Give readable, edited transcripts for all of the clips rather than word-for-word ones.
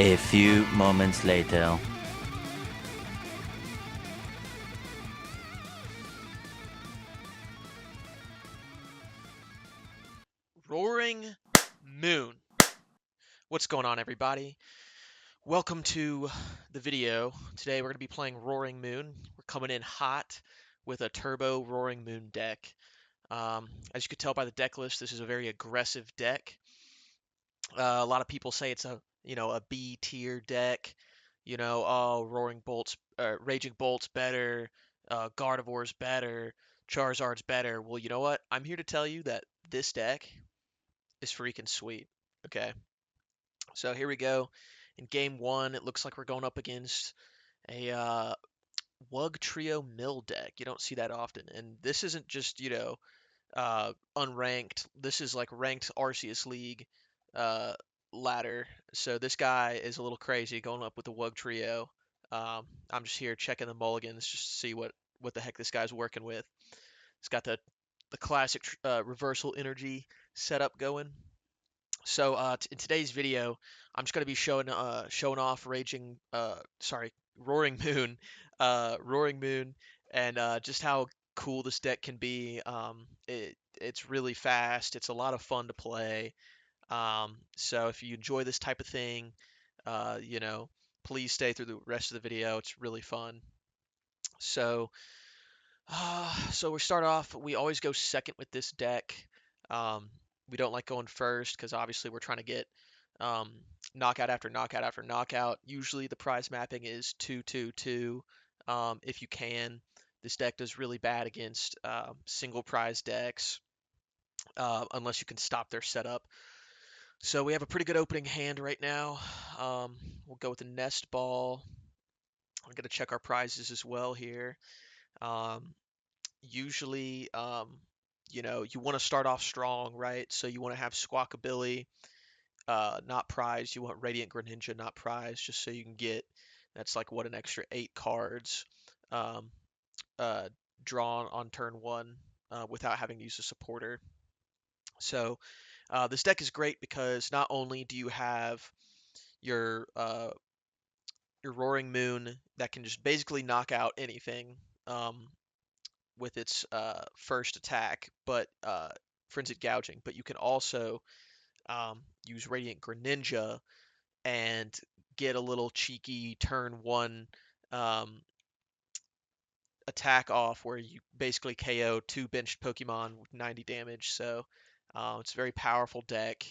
A few moments later. Roaring Moon. What's going on, everybody? Welcome to the video. Today we're going to be playing Roaring Moon. We're coming in hot with a turbo Roaring Moon deck. As you could tell by the deck list, this is a very aggressive deck. A lot of people say it's a B tier deck. Oh, Raging Bolt's better, Gardevoir's better, Charizard's better. Well, you know what? I'm here to tell you that this deck is freaking sweet. Okay, so here we go. In game one, it looks like we're going up against a Wug Trio mill deck. You don't see that often. And this isn't just, unranked. This is like ranked Arceus League uh, ladder. So this guy is a little crazy going up with the Wug Trio. I'm just here checking the mulligans just to see what the heck this guy's working with. He's got the classic reversal energy setup going. So in today's video, I'm just going to be showing off Roaring Moon, Roaring Moon, and just how cool this deck can be. It's really fast. It's a lot of fun to play. So if you enjoy this type of thing, uh, you know, please stay through the rest of the video. It's really fun. So so we start off. We always go second with this deck. Um, we don't like going first because obviously we're trying to get um, knockout after knockout after knockout. Usually the prize mapping is 2-2-2 if you can. This deck does really bad against single prize decks unless you can stop their setup. So we have a pretty good opening hand right now. We'll go with the Nest Ball. I'm going to check our prizes as well here. Um, Usually, you want to start off strong, right? So you want to have Squawkabilly, not prize. You want Radiant Greninja, not prize, just so you can get, that's like what, an extra 8 cards um, uh, drawn on turn one without having to use a supporter. So this deck is great because not only do you have your uh, your Roaring Moon that can just basically knock out anything, um, with its first attack, but Frenzied Gouging. But you can also use Radiant Greninja and get a little cheeky turn one um, attack off where you basically KO 2 benched Pokemon with 90 damage. So it's a very powerful deck.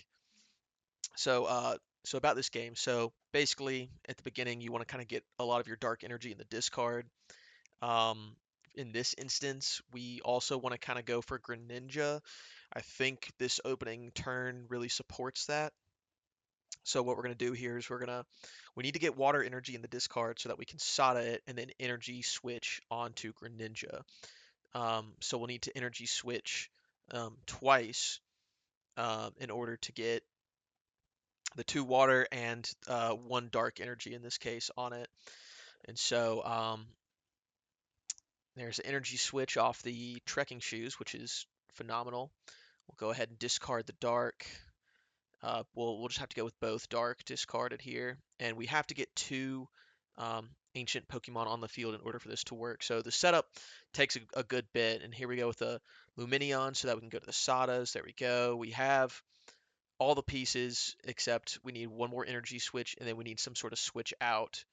So about this game. So basically, at the beginning, you want to kind of get a lot of your dark energy in the discard. Um, in this instance, we also want to kind of go for Greninja. I think this opening turn really supports that. So what we're going to do here is we need to get water energy in the discard so that we can Sada it and then energy switch onto Greninja. So we'll need to energy switch twice in order to get the 2 water and 1 dark energy in this case on it. And so there's an energy switch off the trekking shoes, which is phenomenal. We'll go ahead and discard the dark. We'll just have to go with both dark discarded here, and we have to get 2 ancient Pokemon on the field in order for this to work. So the setup takes a good bit, and here we go with the Lumineon so that we can go to the Sadas. There we go. We have all the pieces except we need 1 more energy switch, and then we need some sort of switch out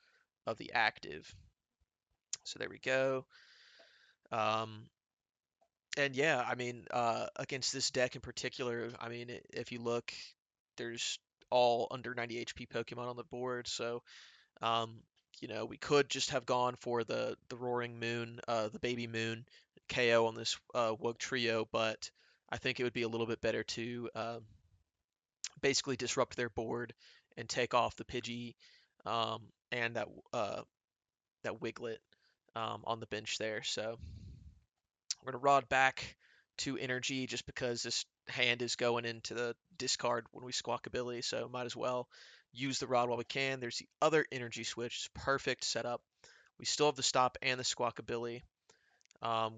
of the active. So there we go. Um, And yeah, I mean, against this deck in particular, I mean, if you look, there's all under 90 HP Pokemon on the board. So, um, we could just have gone for the Roaring Moon, the Baby Moon KO on this Wug Trio, but I think it would be a little bit better to basically disrupt their board and take off the Pidgey and that Wiglet on the bench there. So. We're going to Rod back 2 energy just because this hand is going into the discard when we Squawkabilly, so might as well use the Rod while we can. There's the other energy switch. It's perfect setup. We still have the stop and the Squawkabilly,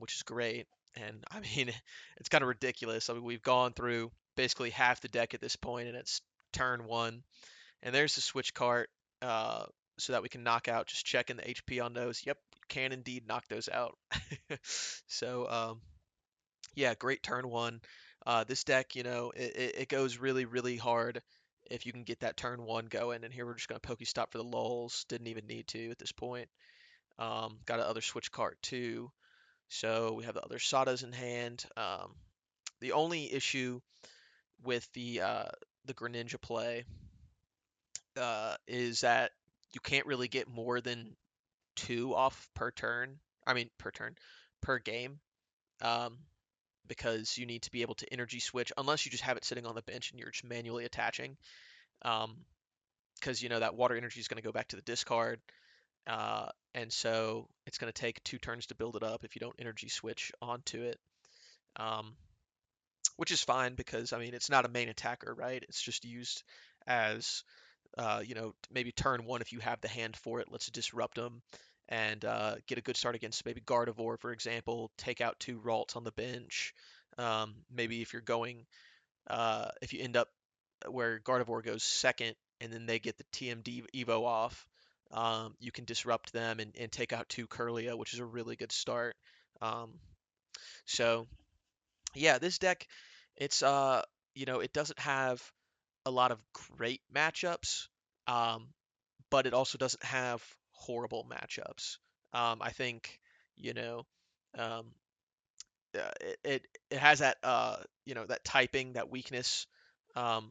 which is great. And I mean, it's kind of ridiculous. I mean, we've gone through basically half the deck at this point, and it's turn one. And there's the switch cart. uh, so that we can knock out. Just checking the HP on those. Yep, can indeed knock those out. So yeah, great turn one. This deck, it goes really, really hard if you can get that turn one going. And here we're just going to Pokestop for the lulls. Didn't even need to at this point. Got another switch card too. So we have the other Sadas in hand. The only issue with the Greninja play is that you can't really get more than two off per turn. I mean, per turn, per game. Um, because you need to be able to energy switch unless you just have it sitting on the bench and you're just manually attaching. Um, because that water energy is going to go back to the discard, and so it's going to take 2 turns to build it up if you don't energy switch onto it. Um, which is fine because I mean it's not a main attacker, right? It's just used as maybe turn one if you have the hand for it. Let's disrupt them and get a good start against maybe Gardevoir, for example. Take out 2 Ralts on the bench. Maybe if you're going, if you end up where Gardevoir goes second and then they get the TMD Evo off, you can disrupt them and take out 2 Curlia, which is a really good start. Um, so yeah, this deck, it's it doesn't have a lot of great matchups, um, but it also doesn't have horrible matchups. I think you know um, it has that that typing, that weakness, um,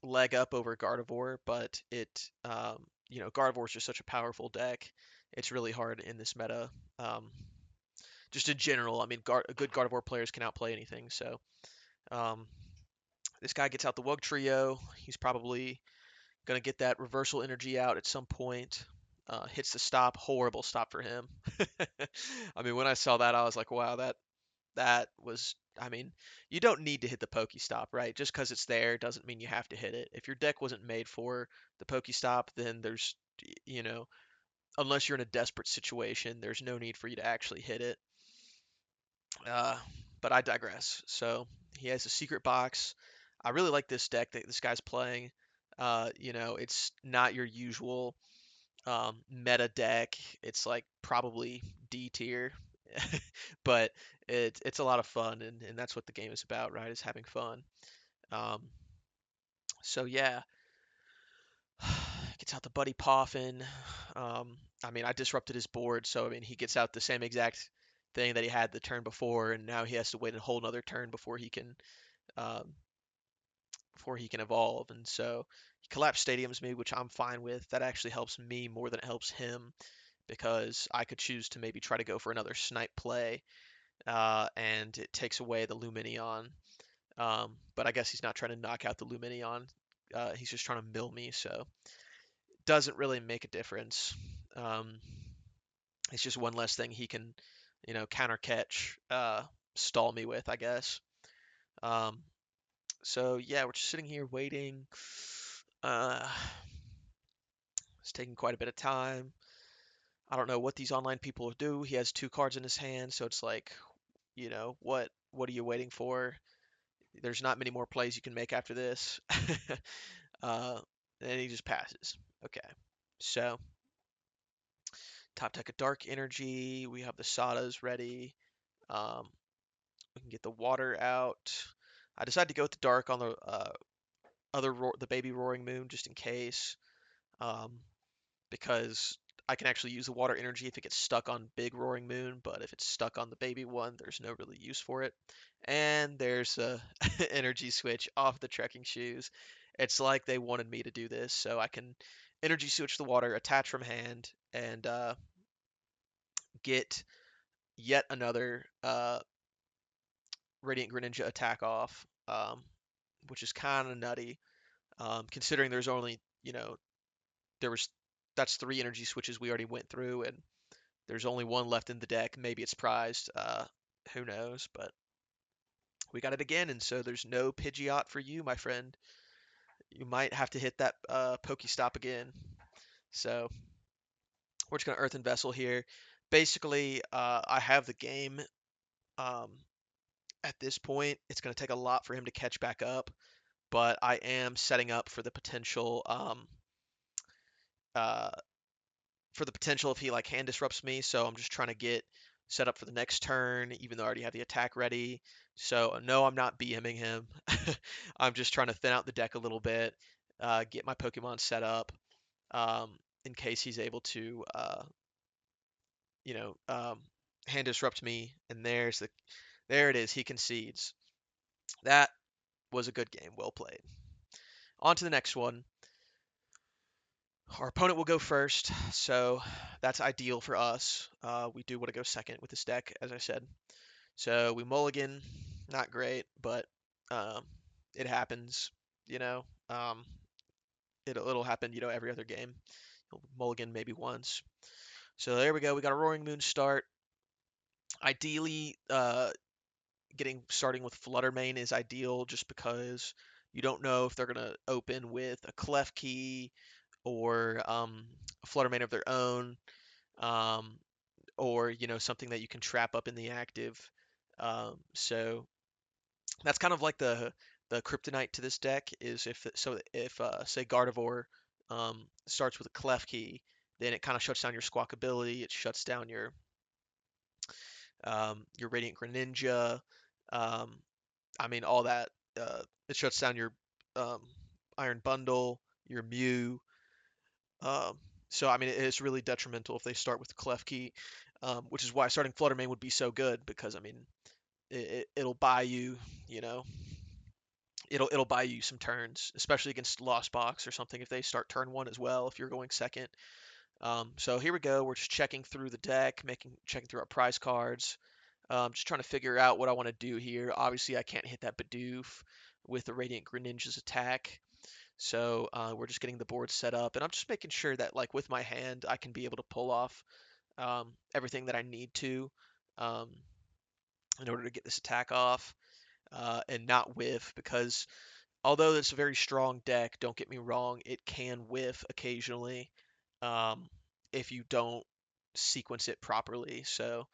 leg up over Gardevoir, but Gardevoir is just such a powerful deck. It's really hard in this meta. Um, just in general, I mean, good Gardevoir players can outplay anything. So um, this guy gets out the Wug Trio. He's probably gonna get that reversal energy out at some point. Hits the stop. Horrible stop for him. I mean, when I saw that, I was like, wow, that was. I mean, you don't need to hit the Pokestop, right? Just because it's there doesn't mean you have to hit it. If your deck wasn't made for the Pokestop, then there's, you know, unless you're in a desperate situation, there's no need for you to actually hit it. Uh, but I digress. So he has a secret box. I really like this deck that this guy's playing. It's not your usual meta deck. It's like probably D tier, but it's a lot of fun, and that's what the game is about, right? Is having fun. Um, so yeah, gets out the Buddy Poffin. I mean, I disrupted his board, so I mean, he gets out the same exact thing that he had the turn before, and now he has to wait a whole another turn um, before he can evolve. And so he collapsed stadiums me, which I'm fine with. That actually helps me more than it helps him because I could choose to maybe try to go for another snipe play, and it takes away the Lumineon. But I guess he's not trying to knock out the Lumineon. He's just trying to mill me, so doesn't really make a difference. Um, it's just one less thing he can, counter catch, stall me with, I guess. Um, so yeah, we're just sitting here waiting. Uh, it's taking quite a bit of time. I don't know what these online people do. He has 2 cards in his hand, so it's like, what are you waiting for? There's not many more plays you can make after this. uh, and he just passes. Okay, so top deck of Dark Energy. We have the Sadas ready. Um, we can get the water out. I decided to go with the Dark on the the Baby Roaring Moon just in case, um, because I can actually use the water energy if it gets stuck on Big Roaring Moon, but if it's stuck on the baby one, there's no really use for it. And there's a energy switch off the trekking shoes. It's like they wanted me to do this, so I can energy switch the water, attach from hand, and get yet another Radiant Greninja attack off, which is kind of nutty, considering there's only, there was that's 3 energy switches we already went through, and there's only one left in the deck. Maybe it's prized. Who knows? But we got it again, and so there's no Pidgeot for you, my friend. You might have to hit that Pokestop again. So we're just gonna Earthen Vessel here. Basically, I have the game. Um, at this point, it's gonna take a lot for him to catch back up, but I am setting up for the potential uh, for the potential if he like hand disrupts me. So I'm just trying to get set up for the next turn, even though I already have the attack ready. So no, I'm not BMing him. I'm just trying to thin out the deck a little bit, get my Pokemon set up um, in case he's able to, you know, hand disrupt me. And there it is. He concedes. That was a good game. Well played. On to the next one. Our opponent will go first, so that's ideal for us. We do want to go second with this deck, as I said. So we mulligan, not great, but um, it happens. You know, um, it'll happen. Every other game. You'll mulligan maybe once. So there we go. We got a Roaring Moon start. Ideally, starting with Flutter Mane is ideal, just because you don't know if they're gonna open with a Clef Key or a Flutter Mane of their own. Um, or something that you can trap up in the active. So that's kind of like the kryptonite to this deck is if say Gardevoir starts with a Clef Key, then it kind of shuts down your Squawk ability. It shuts down your Radiant Greninja. Um, I mean all that. It shuts down your um, Iron Bundle, your Mew. Um, so I mean, it's really detrimental if they start with the Clef Key, which is why starting Flutter Mane would be so good because I mean, it'll buy you, you know, it'll buy you some turns, especially against Lost Box or something if they start turn one as well. If you're going second, so here we go. We're just checking through the deck, checking through our prize cards. Just trying to figure out what I want to do here. Obviously, I can't hit that Bidoof with the Radiant Greninja's attack. So we're just getting the board set up, and I'm just making sure that, like, with my hand, I can be able to pull off everything that I need to um, in order to get this attack off and not whiff. Because although it's a very strong deck, don't get me wrong, it can whiff occasionally um, if you don't sequence it properly. So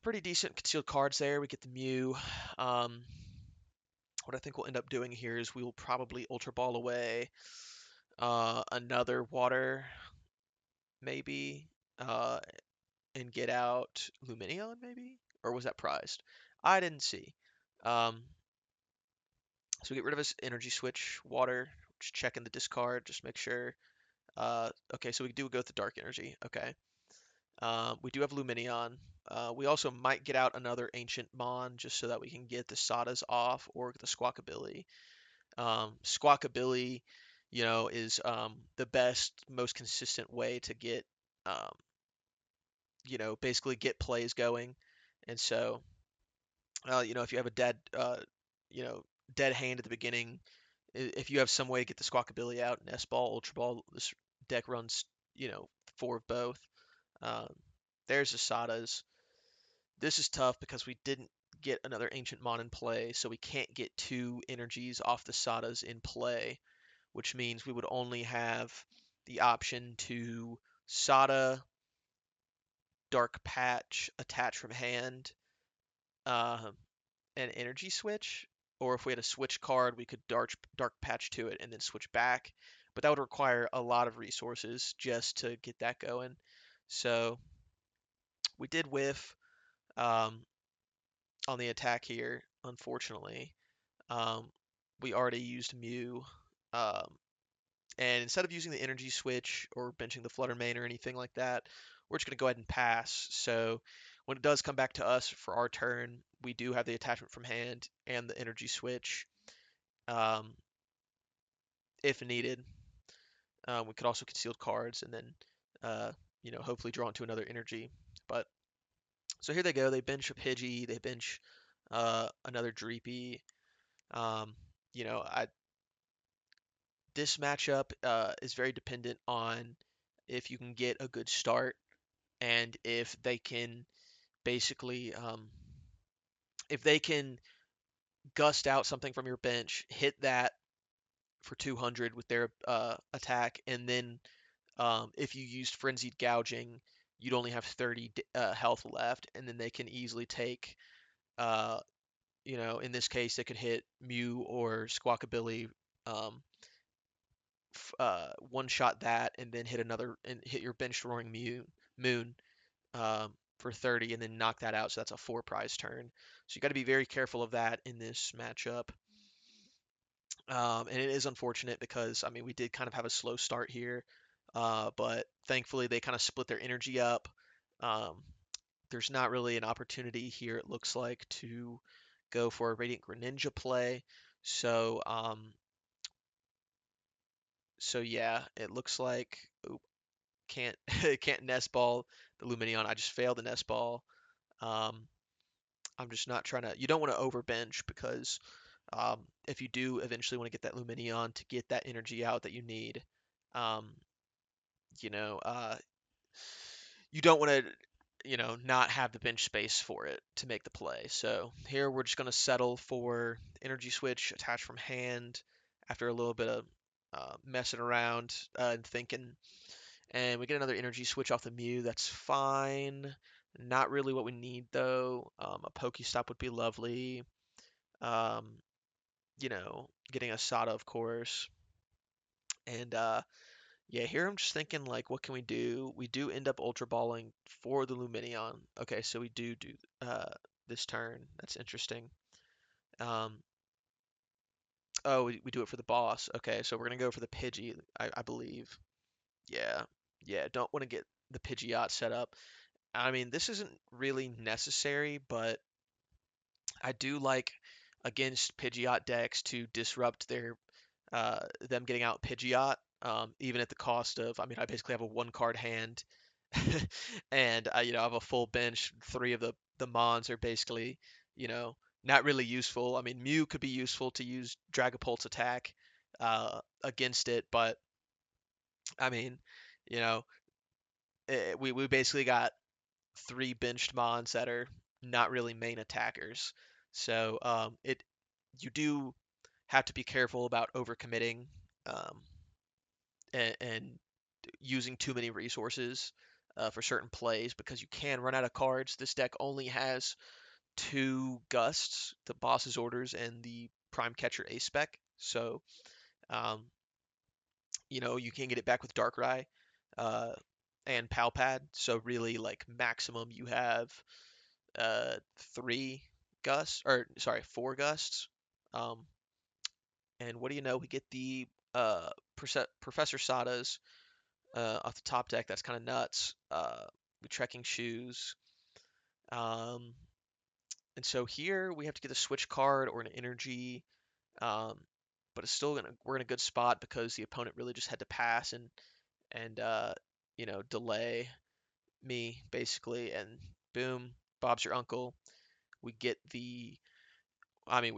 pretty decent concealed cards there. We get the Mew. Um, what I think we'll end up doing here is we will probably Ultra Ball away another water, maybe, uh, and get out Lumineon, maybe? Or was that prized? I didn't see. Um, so we get rid of his energy switch, water, just check in the discard, just make sure. Okay, so we do go with the dark energy. Okay. We do have Lumineon. We also might get out another Ancient Mon just so that we can get the Sadas off or the Squawkabilly. Squawkabilly, is the best, most consistent way to get, um, basically get plays going. And so, if you have a you know, dead hand at the beginning, if you have some way to get the Squawkabilly out and S-Ball, Ultra Ball, this deck runs, four of both. Um, there's the Sadas. This is tough because we didn't get another Ancient Mon in play, so we can't get two energies off the Sadas in play, which means we would only have the option to Sada, Dark Patch, attach from hand, uh, and Energy Switch. Or if we had a switch card, we could dark Patch to it and then switch back. But that would require a lot of resources just to get that going. So we did whiff um, on the attack here, unfortunately. Um, we already used Mew. Um, And instead of using the energy switch or benching the Flutter Mane or anything like that, we're just going to go ahead and pass. So when it does come back to us for our turn, we do have the attachment from hand and the energy switch um, if needed. We could also conceal cards and then, hopefully draw into another energy. But so here they go. They bench a Pidgey. They bench another Dreepy. Um, I this matchup is very dependent on if you can get a good start and if they can basically if they can gust out something from your bench, hit that for 200 with their attack, and then if you used frenzied gouging, you'd only have 30 health left, and then they can easily take. Uh, in this case, they could hit Mew or Squawkabilly um, one shot that and then hit another and hit your bench Moon for 30 and then knock that out. So that's a 4 prize turn. So you got to be very careful of that in this matchup. And it is unfortunate because, I mean, we did kind of have a slow start here, but thankfully they kind of split their energy up. Um, there's not really an opportunity here, it looks like, to go for a Radiant Greninja play. So, so yeah, it looks like oop, can't can't nest ball the Lumineon. I just failed the nest ball. Um, I'm just not trying to. You don't want to overbench because if you do eventually want to get that Lumineon to get that energy out that you need, um, you know, you don't want to, not have the bench space for it to make the play. So here we're just going to settle for energy switch attached from hand after a little bit of messing around and thinking. And we get another energy switch off the Mew. That's fine. Not really what we need though. A Pokestop would be lovely. Um, getting a Sada, of course. And yeah, here I'm just thinking like, what can we do? We do end up Ultra Balling for the Lumineon. Okay, so we do uh, this turn. That's interesting. Um, oh, we do it for the boss. Okay, so we're gonna go for the Pidgey, I believe. Yeah, yeah. Don't want to get the Pidgeot set up. I mean, this isn't really necessary, but I do like against Pidgeot decks to disrupt them getting out Pidgeot, even at the cost of. I mean, I basically have a one card hand, and I have a full bench. Three of the Mons are basically, you know, not really useful. I mean, Mew could be useful to use Dragapult's attack against it, but I mean, you know, we basically got three benched Mons that are not really main attackers. So it you do have to be careful about overcommitting um, and using too many resources for certain plays because you can run out of cards. This deck only has two Gusts, the Boss's Orders, and the Prime Catcher Ace Spec. So, um, you can get it back with Darkrai uh, and Palpad. So really, like maximum, you have uh, three Gusts, or sorry, four Gusts. Um, and what do you know? We get the Professor Sada's off the top deck. That's kind of nuts. With trekking shoes. Um, and so here we have to get a switch card or an energy. Um, but it's still we're in a good spot because the opponent really just had to pass and delay me basically, and boom, Bob's your uncle. We get we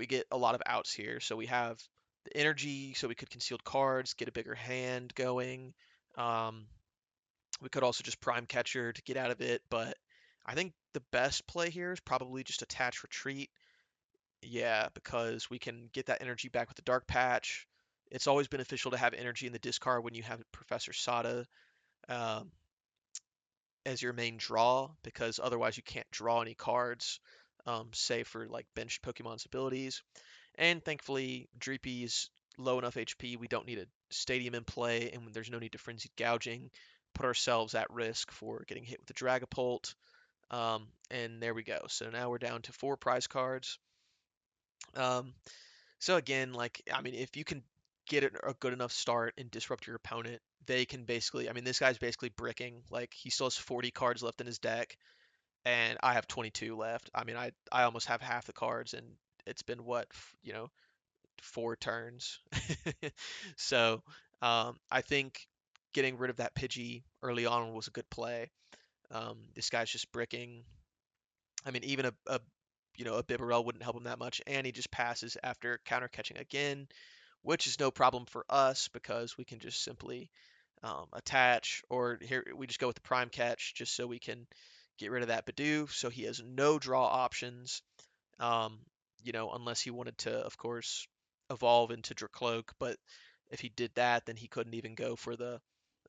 get a lot of outs here. So we have the energy, so we could concealed cards, get a bigger hand going. Um, we could also just prime catcher to get out of it, but I think the best play here is probably just attach retreat. Yeah, because we can get that energy back with the dark patch. It's always beneficial to have energy in the discard when you have Professor Sada um, as your main draw, because otherwise you can't draw any cards, save for like benched Pokemon's abilities. And thankfully, Dreepy is low enough HP. We don't need a stadium in play, and there's no need to frenzied gouging. Put ourselves at risk for getting hit with the Dragapult. And there we go. So now we're down to 4 prize cards. Um, so again, like I mean, if you can get a good enough start and disrupt your opponent, they can basically. I mean, this guy's basically bricking. Like he still has 40 cards left in his deck, and I have 22 left. I mean, I almost have half the cards, and it's been what 4 turns. So I think getting rid of that Pidgey early on was a good play. This guy's just bricking. I mean, even a Bibarel wouldn't help him that much, and he just passes after counter catching again, which is no problem for us because we can just simply attach, or here we just go with the prime catch just so we can get rid of that Bidoof. So he has no draw options, um, unless he wanted to, of course, evolve into Dracloak. But if he did that, then he couldn't even go for the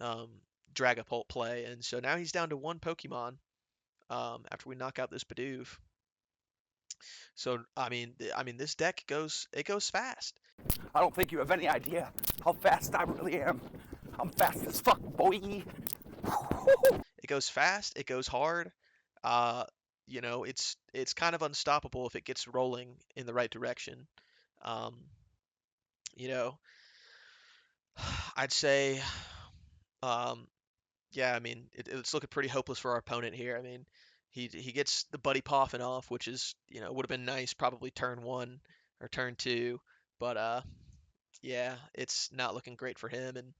um, Dragapult play. And so now he's down to one Pokemon after we knock out this Bidoof. So I mean, this deck goes fast. I don't think you have any idea how fast I really am. I'm fast as fuck, boy. It goes fast, it goes hard. Uh, it's kind of unstoppable if it gets rolling in the right direction. Um, you know, I'd say, um, yeah, I mean, it's looking pretty hopeless for our opponent here. I mean, he gets the Buddy Poffin off, which is, would have been nice probably turn one or turn two, but yeah, it's not looking great for him, and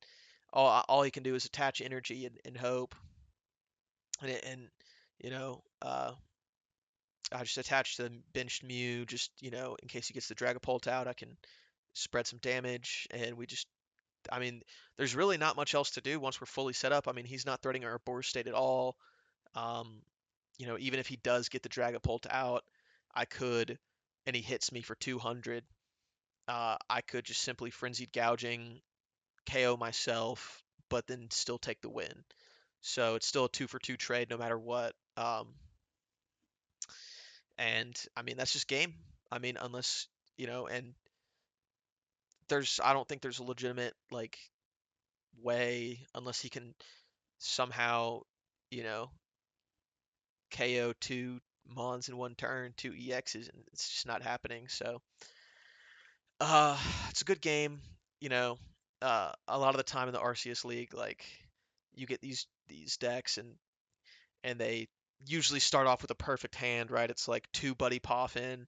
all he can do is attach energy and hope, and you know, I just attach the benched Mew just, in case he gets the Dragapult out, I can spread some damage, and I mean, there's really not much else to do once we're fully set up. I mean, he's not threatening our board state at all. Um, even if he does get the Dragapult out, I could, and he hits me for 200, I could just simply Frenzied Gouging, KO myself, but then still take the win. So it's still a 2-for-2 trade no matter what. And I mean, that's just game. I mean, unless, and I don't think there's a legitimate, like, way, unless he can somehow, you know, KO two Mons in one turn, two EXs, and it's just not happening. So, uh, it's a good game. You know, a lot of the time in the RCS League, like, you get these decks, and they usually start off with a perfect hand, right? It's like two Buddy Poffin.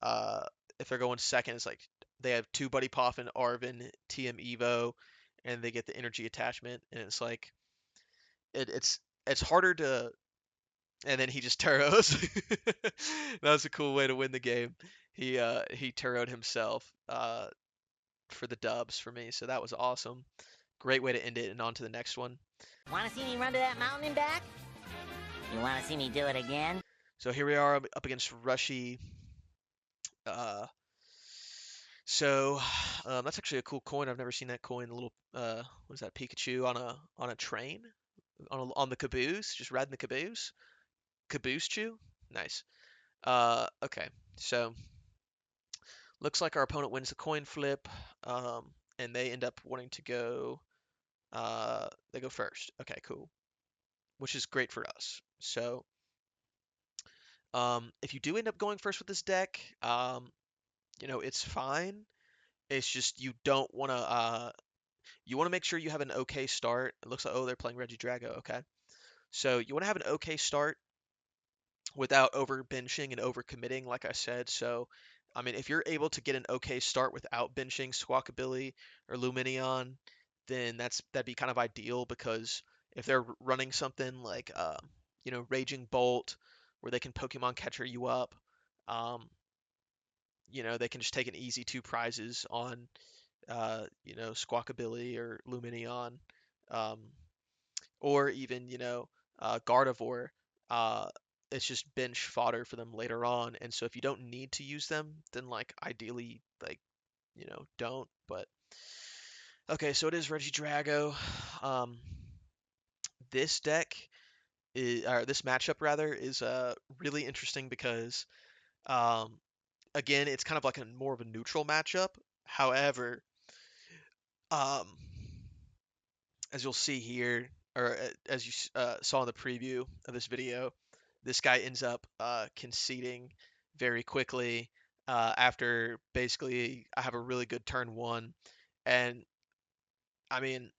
Uh, if they're going second, it's like they have two Buddy Poffin, Arvin, TM Evo, and they get the energy attachment, and it's like it's harder to. And then he just Turos. That was a cool way to win the game. He Turoed himself for the dubs for me, so that was awesome. Great way to end it, and on to the next one. Want to see me run to that mountain and back? You want to see me do it again? So here we are up against Rushy. Uh, so that's actually a cool coin. I've never seen that coin. A little what is that? Pikachu on a train on the caboose, just riding the caboose. Caboose chew, nice. Okay, so looks like our opponent wins the coin flip, and they end up wanting to go. They go first. Okay, cool. Which is great for us. So, if you do end up going first with this deck, it's fine. It's just you don't want to. You want to make sure you have an okay start. It looks like, oh, they're playing Regidrago. Okay, so you want to have an okay start without over benching and over committing, like I said. So, I mean, if you're able to get an okay start without benching Squawkabilly or Lumineon, then that'd be kind of ideal, because if they're running something like, Raging Bolt, where they can Pokemon Catcher you up, um, they can just take an easy two prizes on, Squawkabilly or Lumineon, um, or even, Gardevoir. Uh, it's just bench fodder for them later on. And so if you don't need to use them, then, like, ideally, like, don't. But okay, so it is Regidrago. Um, this deck or this matchup rather, is really interesting because, um, again, it's kind of like a more of a neutral matchup. However, um, as you'll see here, or as you saw in the preview of this video, this guy ends up conceding very quickly after basically I have a really good turn one. And I mean,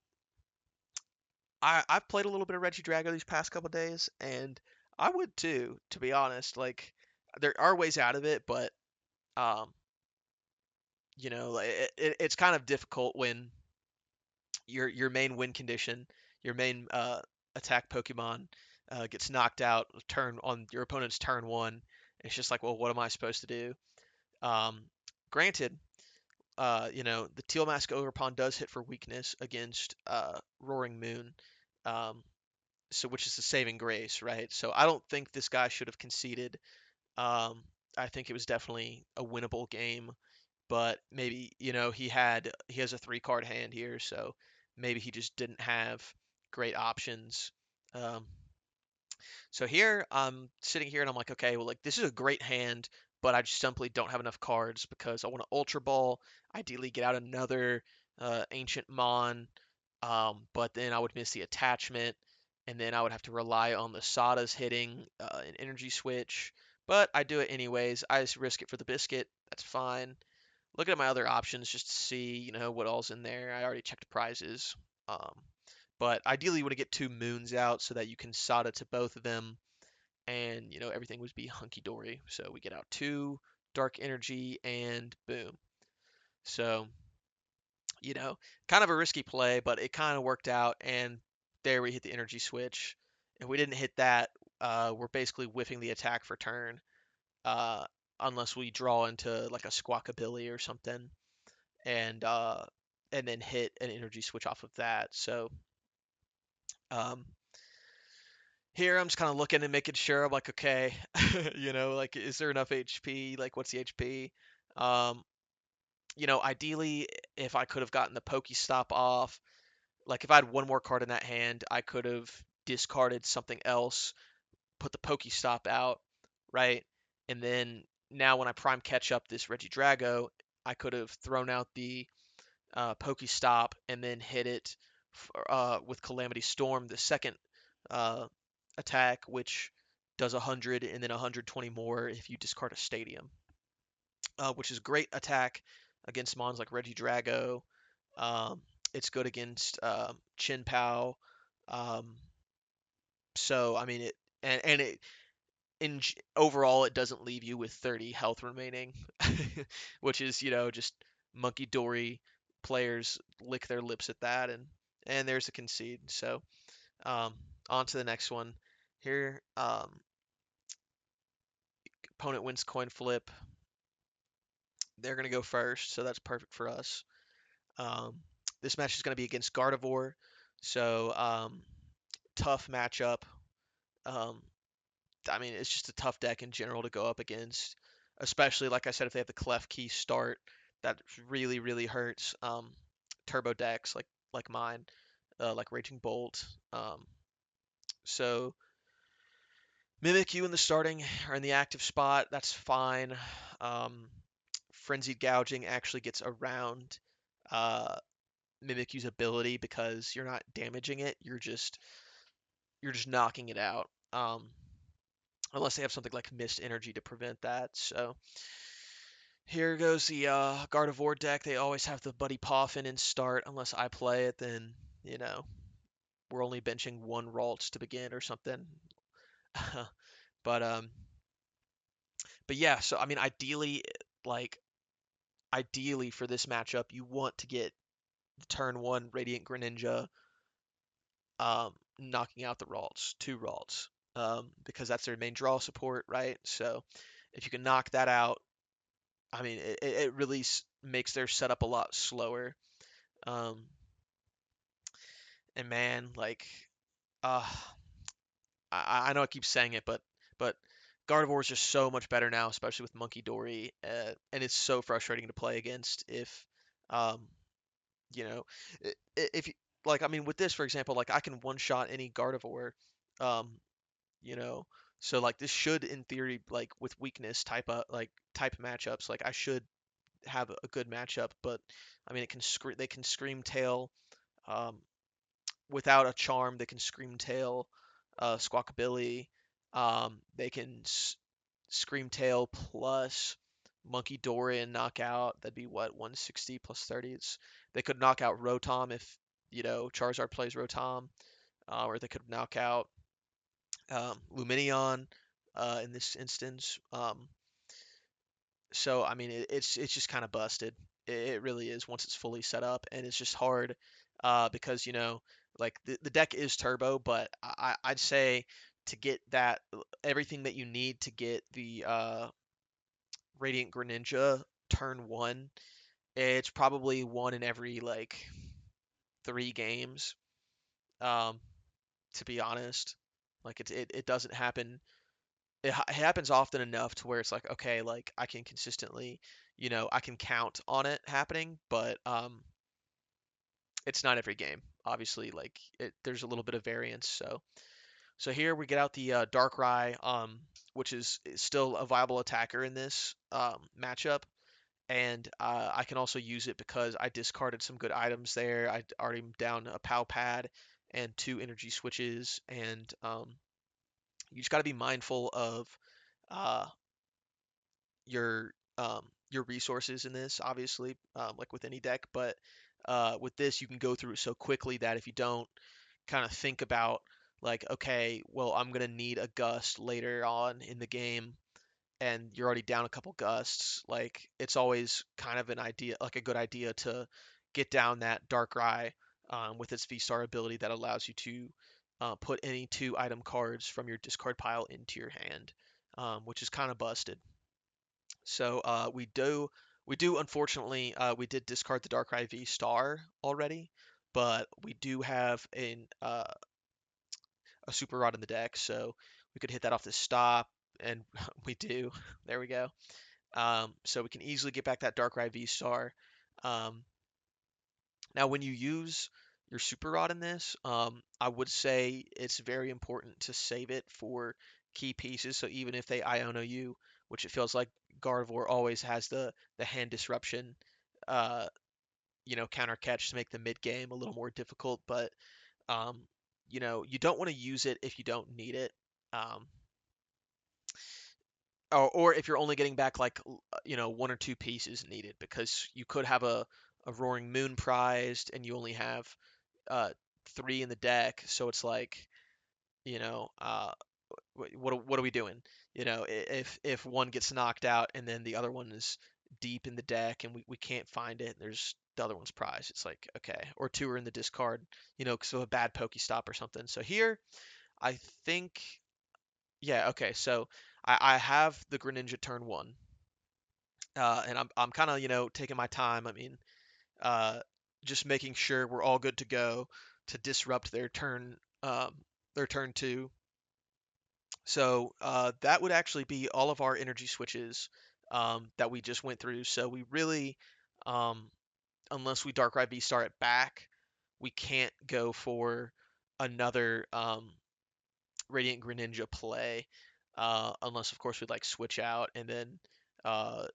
I've played a little bit of Regidrago these past couple days, and I would too, to be honest. Like, there are ways out of it, but um, like, it's kind of difficult when your main win condition, your main attack Pokemon gets knocked out turn on your opponent's turn one. It's just like, well, what am I supposed to do? Um, Granted, the Teal Mask Ogerpon does hit for weakness against Roaring Moon, um, so which is the saving grace, right? So I don't think this guy should have conceded. Um, I think it was definitely a winnable game, but maybe, he has a three-card hand here, so maybe he just didn't have great options. Um, so here I'm sitting here and I'm like, okay, well, like, this is a great hand but I just simply don't have enough cards because I want to Ultra Ball, ideally get out another Ancient Mon, but then I would miss the attachment, and then I would have to rely on the Sadas hitting an Energy Switch. But I do it anyways. I just risk it for the biscuit. That's fine. Looking at my other options just to see, what all's in there. I already checked prizes. Um, but ideally, you want to get 2 moons out so that you can Sada to both of them, and everything would be hunky dory. So we get out 2 dark energy, and boom. So kind of a risky play, but it kind of worked out. And there we hit the energy switch. If we didn't hit that, we're basically whiffing the attack for turn, uh, unless we draw into like a Squawkabilly or something, and uh, and then hit an energy switch off of that. So um, here I'm just kind of looking and making sure. I'm like, okay, like, is there enough HP? Like, what's the HP? Um, ideally, if I could have gotten the Pokestop off, like if I had one more card in that hand, I could have discarded something else, put the Pokestop out, right? And then now when I prime catch up this Regidrago, I could have thrown out the Pokestop and then hit it with Calamity Storm, the second uh, attack, which does 100 and then 120 more if you discard a Stadium, which is great attack against mons like Regidrago. It's good against Chin Pao. Um, so I mean it, and it overall it doesn't leave you with 30 health remaining, which is just monkey dory. Players lick their lips at that, and there's a concede. So um, on to the next one. Here, opponent wins coin flip. They're gonna go first, so that's perfect for us. Um, this match is gonna be against Gardevoir, so tough matchup. Um, I mean, it's just a tough deck in general to go up against, especially like I said, if they have the Clef Key start, that really really hurts. Turbo decks like mine, like Raging Bolt. So Mimikyu in the starting or in the active spot, that's fine. Um, Frenzied Gouging actually gets around uh, Mimikyu's ability because you're not damaging it, you're just knocking it out. Unless they have something like Mist Energy to prevent that. So here goes the Gardevoir deck. They always have the Buddy Poffin in start. Unless I play it, then we're only benching 1 Ralts to begin or something. but yeah. So I mean, like ideally for this matchup, you want to get turn 1 Radiant Greninja, knocking out the Ralts, 2 Ralts, because that's their main draw support, right? So if you can knock that out, I mean, it really makes their setup a lot slower. Um, and man, like, uh, I know I keep saying it, but Gardevoir is just so much better now, especially with Monkey Dory, and it's so frustrating to play against if, um, you know, if you like, I mean, with this, for example, like I can one shot any Gardevoir, um, you know, so like this should, in theory, like with weakness type matchups, like I should have a good matchup, but I mean, they can scream tail, um, without a charm. They can scream tail, Squawkabilly. They can scream tail plus Monkey Dory and knockout. That'd be what, 160 plus 30. They could knock out Rotom if Charizard plays Rotom, or they could knock out Lumineon in this instance. So I mean, it's just kind of busted. It really is once it's fully set up, and it's just hard because like the deck is turbo, but I'd say to get that everything that you need to get the Radiant Greninja turn 1, it's probably one in every like 3 games. Um, to be honest, like it doesn't happen. It happens often enough to where it's like, okay, like I can consistently, I can count on it happening, but it's not every game. Obviously, there's a little bit of variance. So here we get out the Darkrai. which is still a viable attacker in this matchup. And I can also use it because I discarded some good items there. I already down a POW pad and 2 energy switches, and you just got to be mindful of uh, your resources in this, obviously, like with any deck. But with this, you can go through it so quickly that if you don't kind of think about like, okay, well, I'm gonna need a gust later on in the game, and you're already down a couple gusts, like it's always kind of an idea, like a good idea to get down that Darkrai with its V-Star ability that allows you to put any 2 item cards from your discard pile into your hand, which is kind of busted. So we do unfortunately we did discard the Darkrai V-Star already, but we do have a Super Rod in the deck, so we could hit that off the stop, and we do. There we go. So we can easily get back that Darkrai V-Star. Um, Now, when you use your Super Rod in this, I would say it's very important to save it for key pieces. So even if they Iono you, which it feels like Gardevoir always has the hand disruption, uh, counter catch to make the mid game a little more difficult. But you don't want to use it if you don't need it. Um, or if you're only getting back like 1 or 2 pieces needed, because you could have a Roaring Moon prized and you only have uh 3 in the deck, so it's like, you know uh what are we doing? If one gets knocked out and then the other one is deep in the deck and we can't find it, there's the other one's prize. It's like, okay, or 2 are in the discard, because of a bad Pokestop or something. So here, I think, yeah, okay, so I have the Greninja turn 1, and I'm kind of, taking my time. I mean, uh, just making sure we're all good to go to disrupt their turn 2. So that would actually be all of our energy switches that we just went through. So we really, um, unless we Darkrai V-Star it back, we can't go for another Radiant Greninja play, unless of course we'd like switch out and then uh,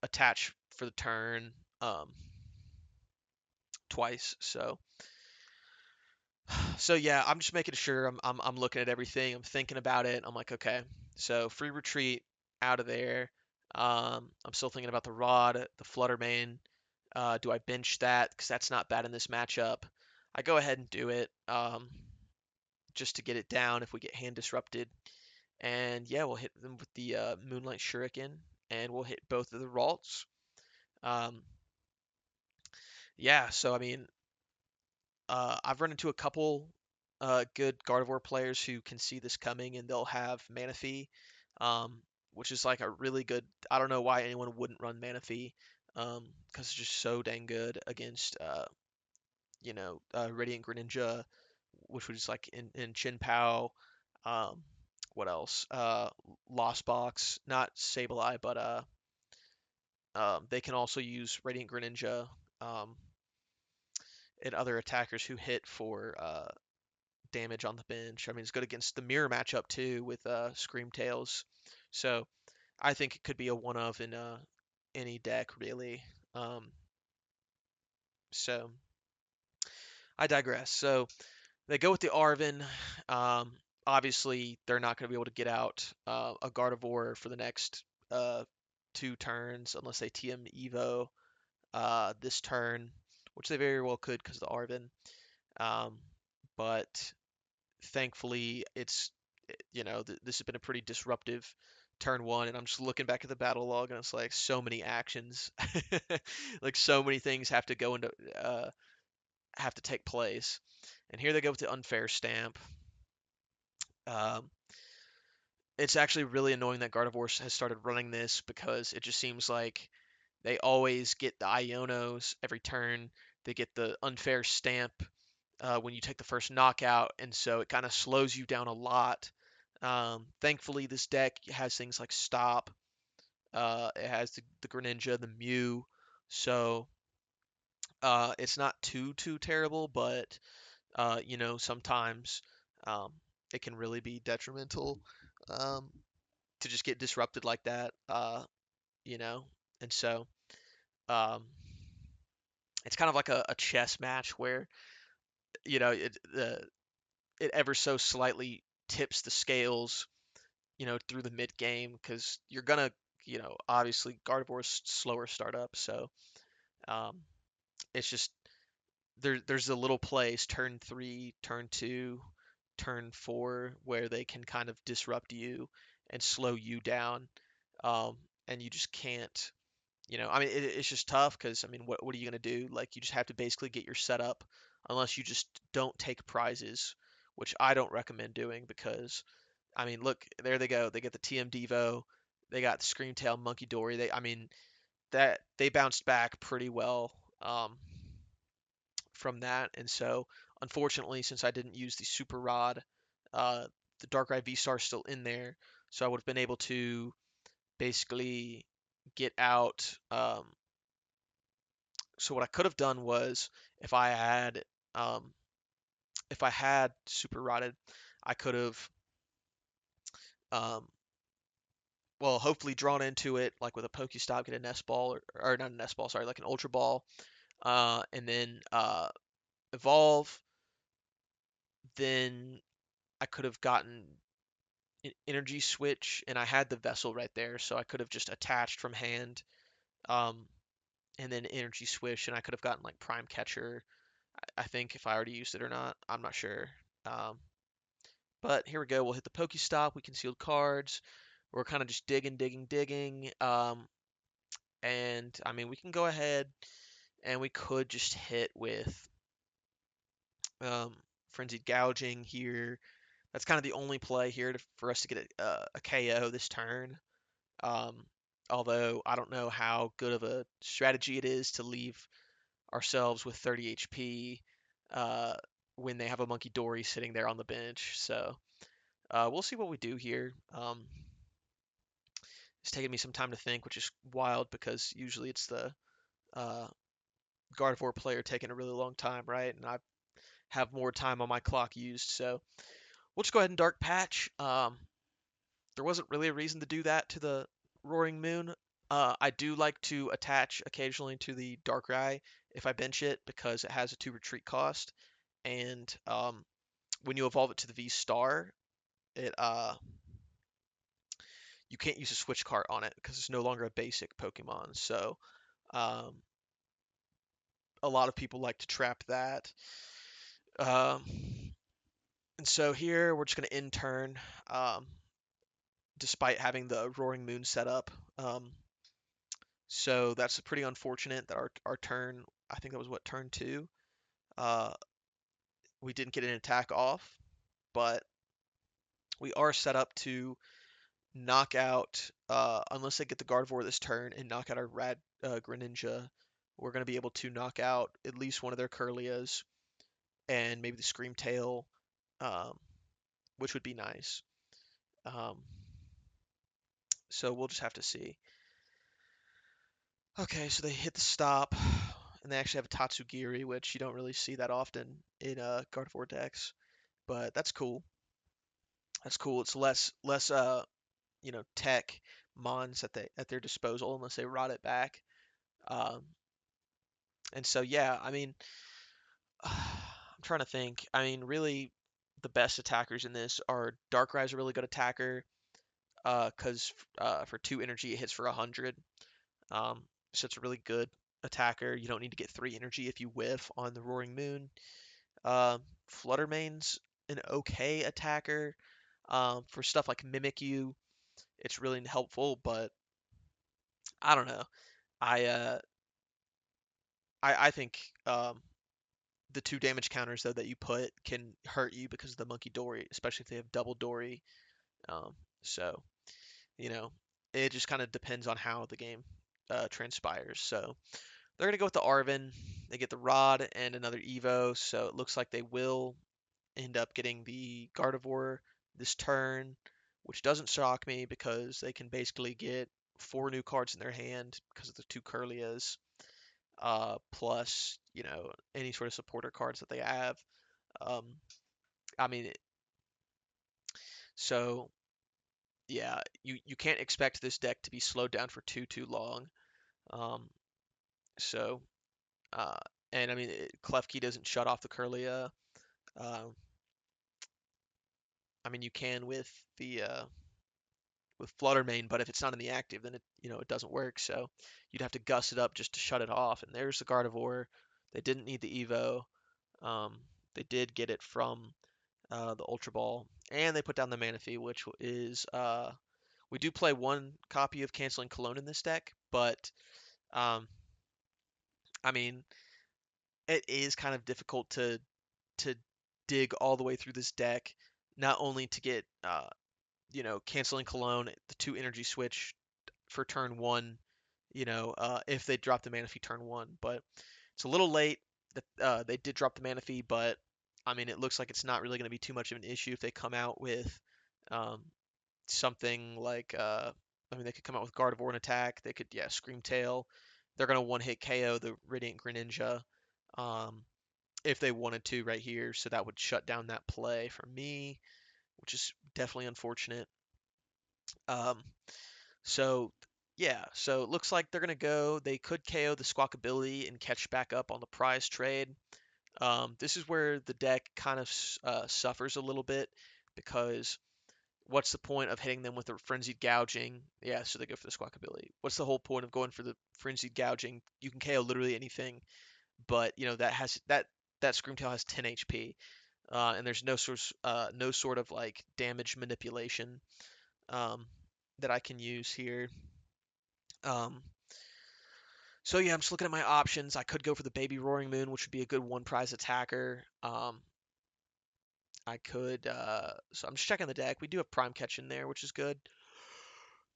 attach for the turn um, twice. So yeah, I'm just making sure I'm looking at everything. I'm thinking about it. I'm like, okay, so free retreat out of there. I'm still thinking about the rod, the Flutter Mane. Do I bench that? Because that's not bad in this matchup. I go ahead and do it, just to get it down if we get hand disrupted. And yeah, we'll hit them with the Moonlight Shuriken, and we'll hit both of the Ralts. Um, yeah, so I mean, I've run into a couple good Gardevoir players who can see this coming, and they'll have Manaphy, um, which is like a really good. I don't know why anyone wouldn't run Manaphy, because it's just so dang good against Radiant Greninja, which was like in Chin Pao. Um, what else? Lost Box, not Sableye, but they can also use Radiant Greninja. Um, and other attackers who hit for damage on the bench. I mean, it's good against the mirror matchup too with Scream Tails. So I think it could be a one of in any deck really. Um, so I digress. So they go with the Arven. Um, Obviously, they're not going to be able to get out a Gardevoir for the next 2 turns unless they TM Evo this turn, which they very well could because of the Arven. Um, but thankfully, this has been a pretty disruptive turn 1, and I'm just looking back at the battle log, and it's like so many actions, like so many things have to take place. And here they go with the unfair stamp. Um, it's actually really annoying that Gardevoir has started running this, because it just seems like they always get the Ionos every turn. They get the unfair stamp when you take the first knockout, and so it kind of slows you down a lot. Thankfully, this deck has things like Stop. It has the Greninja, the Mew, so it's not too terrible, but sometimes um, it can really be detrimental. Um, to just get disrupted like that, you know. And so um, it's kind of like a chess match where it ever so slightly tips the scales, through the mid game because you're gonna, obviously Gardevoir's slower startup, so um, it's just there's a little place turn 3, turn 2, turn 4 where they can kind of disrupt you and slow you down, um, and you just can't. I mean, it's just tough because, I mean, what are you going to do? Like, you just have to basically get your setup, unless you just don't take prizes, which I don't recommend doing because, I mean, look, there they go. They get the TM Devo, they got the Screamtail Monkey Dory. I mean, that they bounced back pretty well from that, and so unfortunately, since I didn't use the Super Rod, uh, the Darkrai V-Star is still in there, so I would have been able to basically get out. So what I could have done was if I had um, if I had super rotted, I could have um, well hopefully drawn into it like with a Pokestop, get a Nest Ball or not a Nest Ball, sorry, like an Ultra Ball, and then evolve. Then I could have gotten an Energy Switch, and I had the Vessel right there, so I could have just attached from hand, um, and then Energy Switch, and I could have gotten like Prime Catcher. I think if I already used it or not, I'm not sure. Um, But here we go. We'll hit the Pokestop. We concealed cards. We're kind of just digging, digging, digging. And I mean, we can go ahead and we could just hit with um, Frenzied Gouging here. That's kind of the only play here for us to get a KO this turn. Um, Although I don't know how good of a strategy it is to leave ourselves with 30 HP uh, when they have a Monkey Dory sitting there on the bench. So we'll see what we do here. It's taking me some time to think, which is wild because usually it's the uh, Gardevoir player taking a really long time, right? And I have more time on my clock used, so we'll just go ahead and Dark Patch. There wasn't really a reason to do that to the Roaring Moon. I do like to attach occasionally to the Darkrai if I bench it because it has a 2 retreat cost, and when you evolve it to the V Star, it you can't use a switch card on it because it's no longer a basic Pokemon. So um, a lot of people like to trap that. Um, and so here we're just going to end turn, um, despite having the Roaring Moon set up. So that's pretty unfortunate that our turn, I think that was what, turn 2, uh, we didn't get an attack off, but we are set up to knock out, unless they get the Gardevoir this turn and knock out our Rad Greninja, we're going to be able to knock out at least one of their Curlias and maybe the Screamtail, um, which would be nice. Um, so we'll just have to see. Okay, so they hit the stop, and they actually have a Tatsugiri, which you don't really see that often in Gardevoir decks, but that's cool. That's cool. It's less tech mons at their disposal unless they rot it back. Um, and so yeah, I mean, I'm trying to think. I mean, really, the best attackers in this are Darkrai's a really good attacker, because for 2 energy it hits for 100. So it's a really good attacker. You don't need to get 3 energy if you whiff on the Roaring Moon. Fluttermane's an okay attacker. For stuff like Mimikyu, it's really helpful, but I don't know. I uh, I think the 2 damage counters though that you put can hurt you because of the Monkey Dory, especially if they have double Dory. So you know, it just kind of depends on how the game transpires. So they're going to go with the Arven. They get the Rod and another Evo, so it looks like they will end up getting the Gardevoir this turn, which doesn't shock me because they can basically get 4 new cards in their hand because of the 2 Curlias, plus, any sort of supporter cards that they have. Um, I mean, so yeah, you can't expect this deck to be slowed down for too long. Um, so uh, and I mean, Klefki doesn't shut off the Kirlia. Um, I mean, you can with Fluttermane, but if it's not in the active, then it doesn't work. So you'd have to gust it up just to shut it off. And there's the Gardevoir. They didn't need the Evo. Um, they did get it from the Ultra Ball, and they put down the Manaphy, which is we do play one copy of Canceling Cologne in this deck, but um, I mean it is kind of difficult to dig all the way through this deck, not only to get Canceling Cologne, the 2 energy switch for turn one, if they drop the Manaphy turn one, but it's a little late that they did drop the Manaphy, but I mean, it looks like it's not really going to be too much of an issue if they come out with um, something like, I mean, they could come out with Gardevoir and attack. They could, yeah, Scream Tail. They're going to one-hit KO the Radiant Greninja um, if they wanted to right here, so that would shut down that play for me, which is definitely unfortunate. Um, so yeah, so it looks like they're gonna go. They could KO the Squawkability and catch back up on the prize trade. This is where the deck kind of suffers a little bit because what's the point of hitting them with a frenzied gouging? Yeah, so they go for the Squawkability. What's the whole point of going for the frenzied gouging? You can KO literally anything, but that Screamtail has 10 HP, and there's no sort of like damage manipulation um, that I can use here. Um, so yeah, I'm just looking at my options. I could go for the Baby Roaring Moon, which would be a good one prize attacker. I could. So I'm just checking the deck. We do have Prime Catch in there, which is good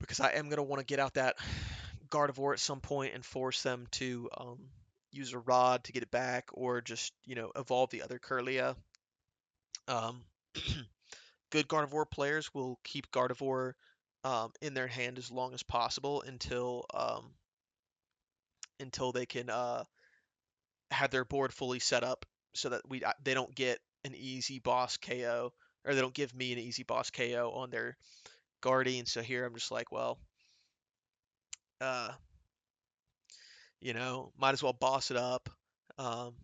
because I am gonna want to get out that Gardevoir at some point and force them to use a Rod to get it back, or just evolve the other Kirlia. Um, good Gardevoir players will keep Gardevoir in their hand as long as possible until they can have their board fully set up so that they don't get an easy boss KO, or they don't give me an easy boss KO on their Guardian. So here I'm just like, well, uh, might as well boss it up. Um,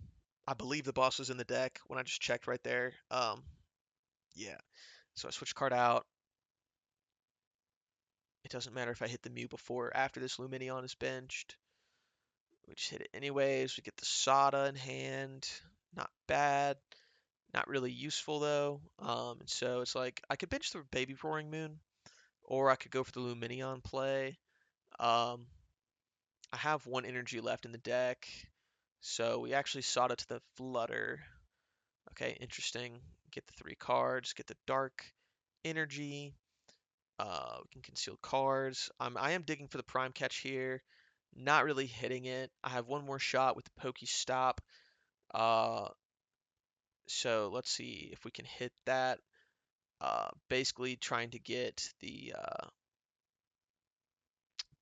I believe the boss was in the deck when I just checked right there. Yeah. So I switch card out. It doesn't matter if I hit the Mew before or after this Lumineon is benched. We just hit it anyways. We get the Sada in hand. Not bad. Not really useful though. And so it's like I could bench the Baby Roaring Moon, or I could go for the Lumineon play. Um, I have 1 energy left in the deck, so we actually Sada to the Flutter. Okay, interesting. Get the 3 cards. Get the Dark Energy. We can conceal cards. I am digging for the Prime Catch here. Not really hitting it. I have one more shot with the Pokey Stop. Uh, so let's see if we can hit that. Basically trying to get the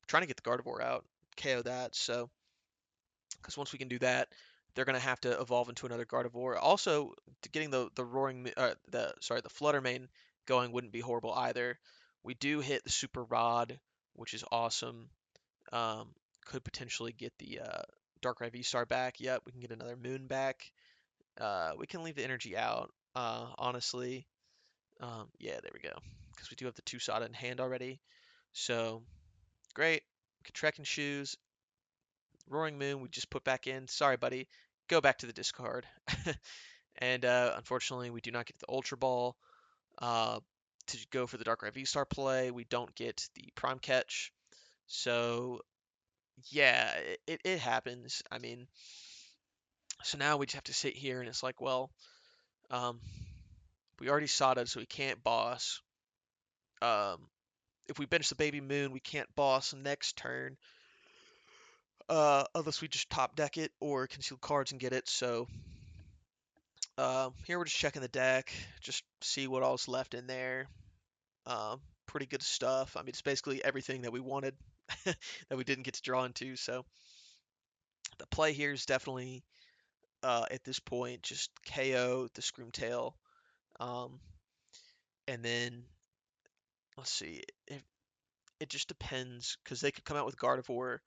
Gardevoir out, KO that. So because once we can do that, they're gonna have to evolve into another Gardevoir. Also, getting the roaring the Flutter Mane going wouldn't be horrible either. We do hit the Super Rod, which is awesome. Um, could potentially get the Darkrai V-Star back. Yep, we can get another Moon back. We can leave the energy out, honestly. Yeah, there we go. Because we do have the 2 Sada in hand already. So, great. Contracting Shoes. Roaring Moon, we just put back in. Sorry, buddy. Go back to the discard. And unfortunately, we do not get the Ultra Ball. To go for the Darkrai V-Star play, we don't get the Prime Catch. So, yeah, it happens. I mean, so now we just have to sit here and it's like, well, um, we already saw it, so we can't boss. Um, if we bench the Baby Moon, we can't boss next turn. Unless we just top deck it or conceal cards and get it. So here we're just checking the deck, just see what all's left in there. Pretty good stuff. I mean, it's basically everything that we wanted that we didn't get to draw into. So the play here is definitely at this point just KO the Screamtail, um, and then let's see. It just depends because they could come out with Gardevoir,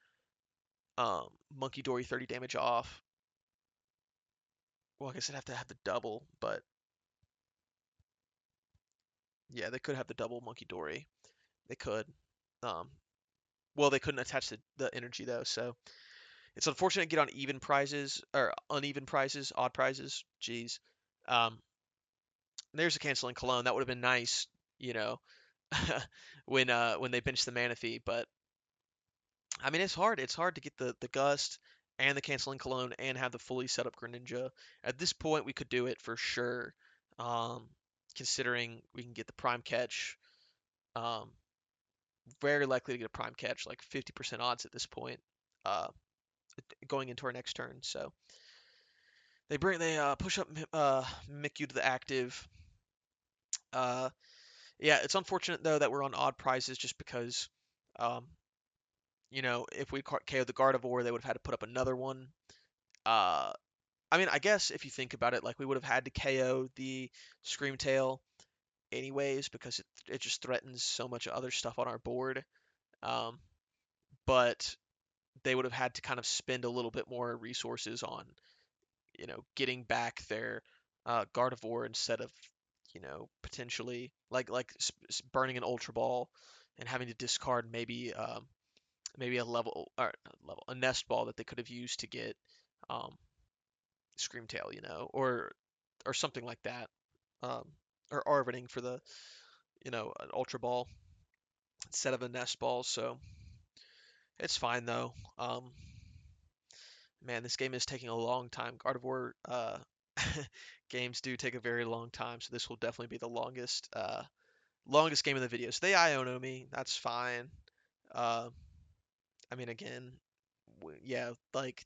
Monkey Dory 30 damage off. Well, I guess I'd have to have the double, but yeah, they could have the double Monkey Dory. They could. Um, well, they couldn't attach the energy though, so it's unfortunate to get on even prizes or uneven prizes, odd prizes. Jeez. Um, there's a canceling cologne. That would have been nice, you know, when they benched the Manaphy, but I mean, it's hard. It's hard to get the Gust and the Canceling Cologne and have the fully set up Greninja. At this point, we could do it for sure, um, considering we can get the Prime Catch. Um, very likely to get a Prime Catch, like 50% odds at this point, uh, going into our next turn. So they push up Mimikyu to the active. Uh, yeah, it's unfortunate though that we're on odd prizes just because, um, if we KO'd the Gardevoir, they would have had to put up another one. Uh, I mean, I guess if you think about it, like we would have had to KO the Screamtail anyways because it just threatens so much other stuff on our board. Um, but they would have had to kind of spend a little bit more resources on, getting back their Gardevoir instead of, potentially like burning an Ultra Ball and having to discard maybe a level or not level a Nest Ball that they could have used to get um, Screamtail, or something like that, um, or Arvining for the an Ultra Ball instead of a Nest Ball. So it's fine though. Man, this game is taking a long time. Gardevoir games do take a very long time, so this will definitely be the longest game of the video. So they Iono me, that's fine. Uh, I mean, again, yeah, like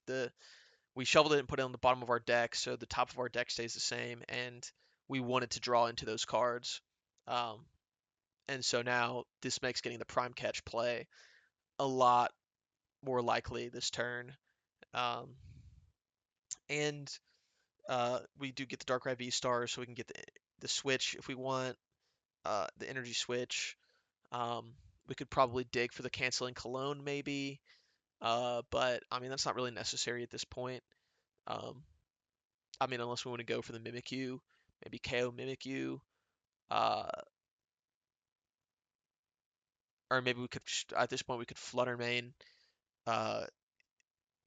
we shoveled it and put it on the bottom of our deck, so the top of our deck stays the same, and we wanted to draw into those cards. Um, and so now this makes getting the prime catch play a lot more likely this turn. Um, and we do get the Darkrai V Stars, so we can get the switch if we want, the energy switch. Um, we could probably dig for the canceling cologne maybe, but I mean that's not really necessary at this point. Um, I mean, unless we want to go for the Mimikyu, maybe KO Mimikyu, uh, or maybe we could at this point we could Flutter Mane, uh,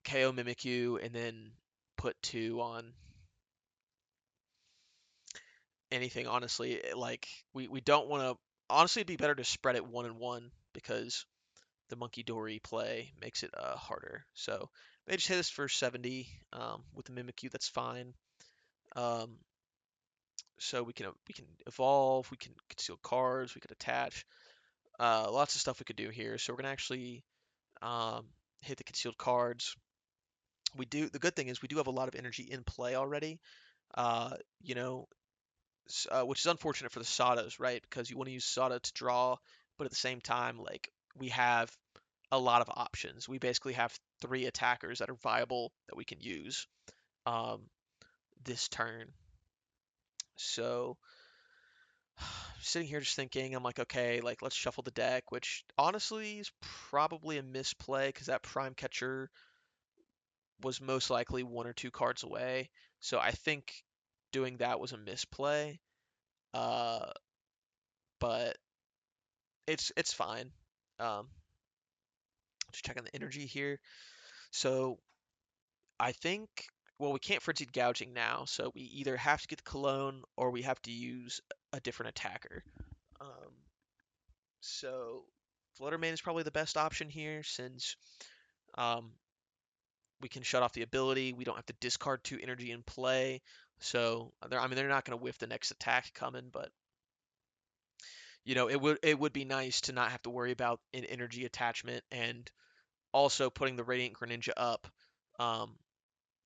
KO Mimikyu, and then put two on anything. Honestly, like we don't want to. Honestly, it'd be better to spread it 1-1 because the Monkey Dory play makes it harder. So they just hit us for 70 with the Mimikyu. That's fine. Um, so we can evolve, we can conceal cards, we could attach. Lots of stuff we could do here. So we're gonna actually um, hit the concealed cards. We do. The good thing is we do have a lot of energy in play already. Uh, you know, which is unfortunate for the Sadas, right? Because you want to use Sada to draw, but at the same time, like we have a lot of options. We basically have three attackers that are viable that we can use um, this turn. So sitting here just thinking, I'm like, okay, like let's shuffle the deck, which honestly is probably a misplay because that Prime Catcher was most likely one or two cards away. So I think doing that was a misplay. Uh, but it's fine. Um, just checking the energy here. So I think, well, we can't frenzied gouging now, so we either have to get the cologne or we have to use a different attacker. Um, so Fluttermane is probably the best option here since um, we can shut off the ability. We don't have to discard two energy in play. So I mean, they're not going to whiff the next attack coming, but it would be nice to not have to worry about an energy attachment and also putting the Radiant Greninja up. Um,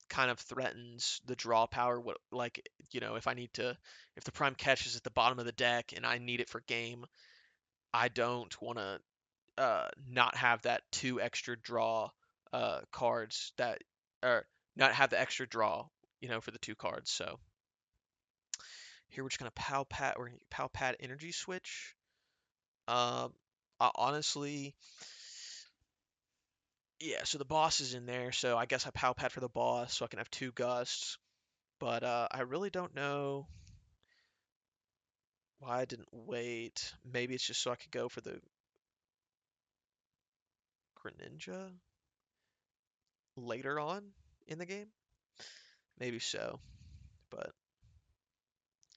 kind of threatens the draw power. What like if the prime catch is at the bottom of the deck and I need it for game, I don't want to not have that two extra draw cards that or not have the extra draw for the two cards. So here we're just gonna pow pat. We're gonna pow pat energy switch. Honestly, yeah, so the boss is in there, so I guess I Pow Pad for the boss so I can have 2 gusts. But I really don't know why I didn't wait. Maybe it's just so I could go for the Greninja later on in the game. Maybe so, but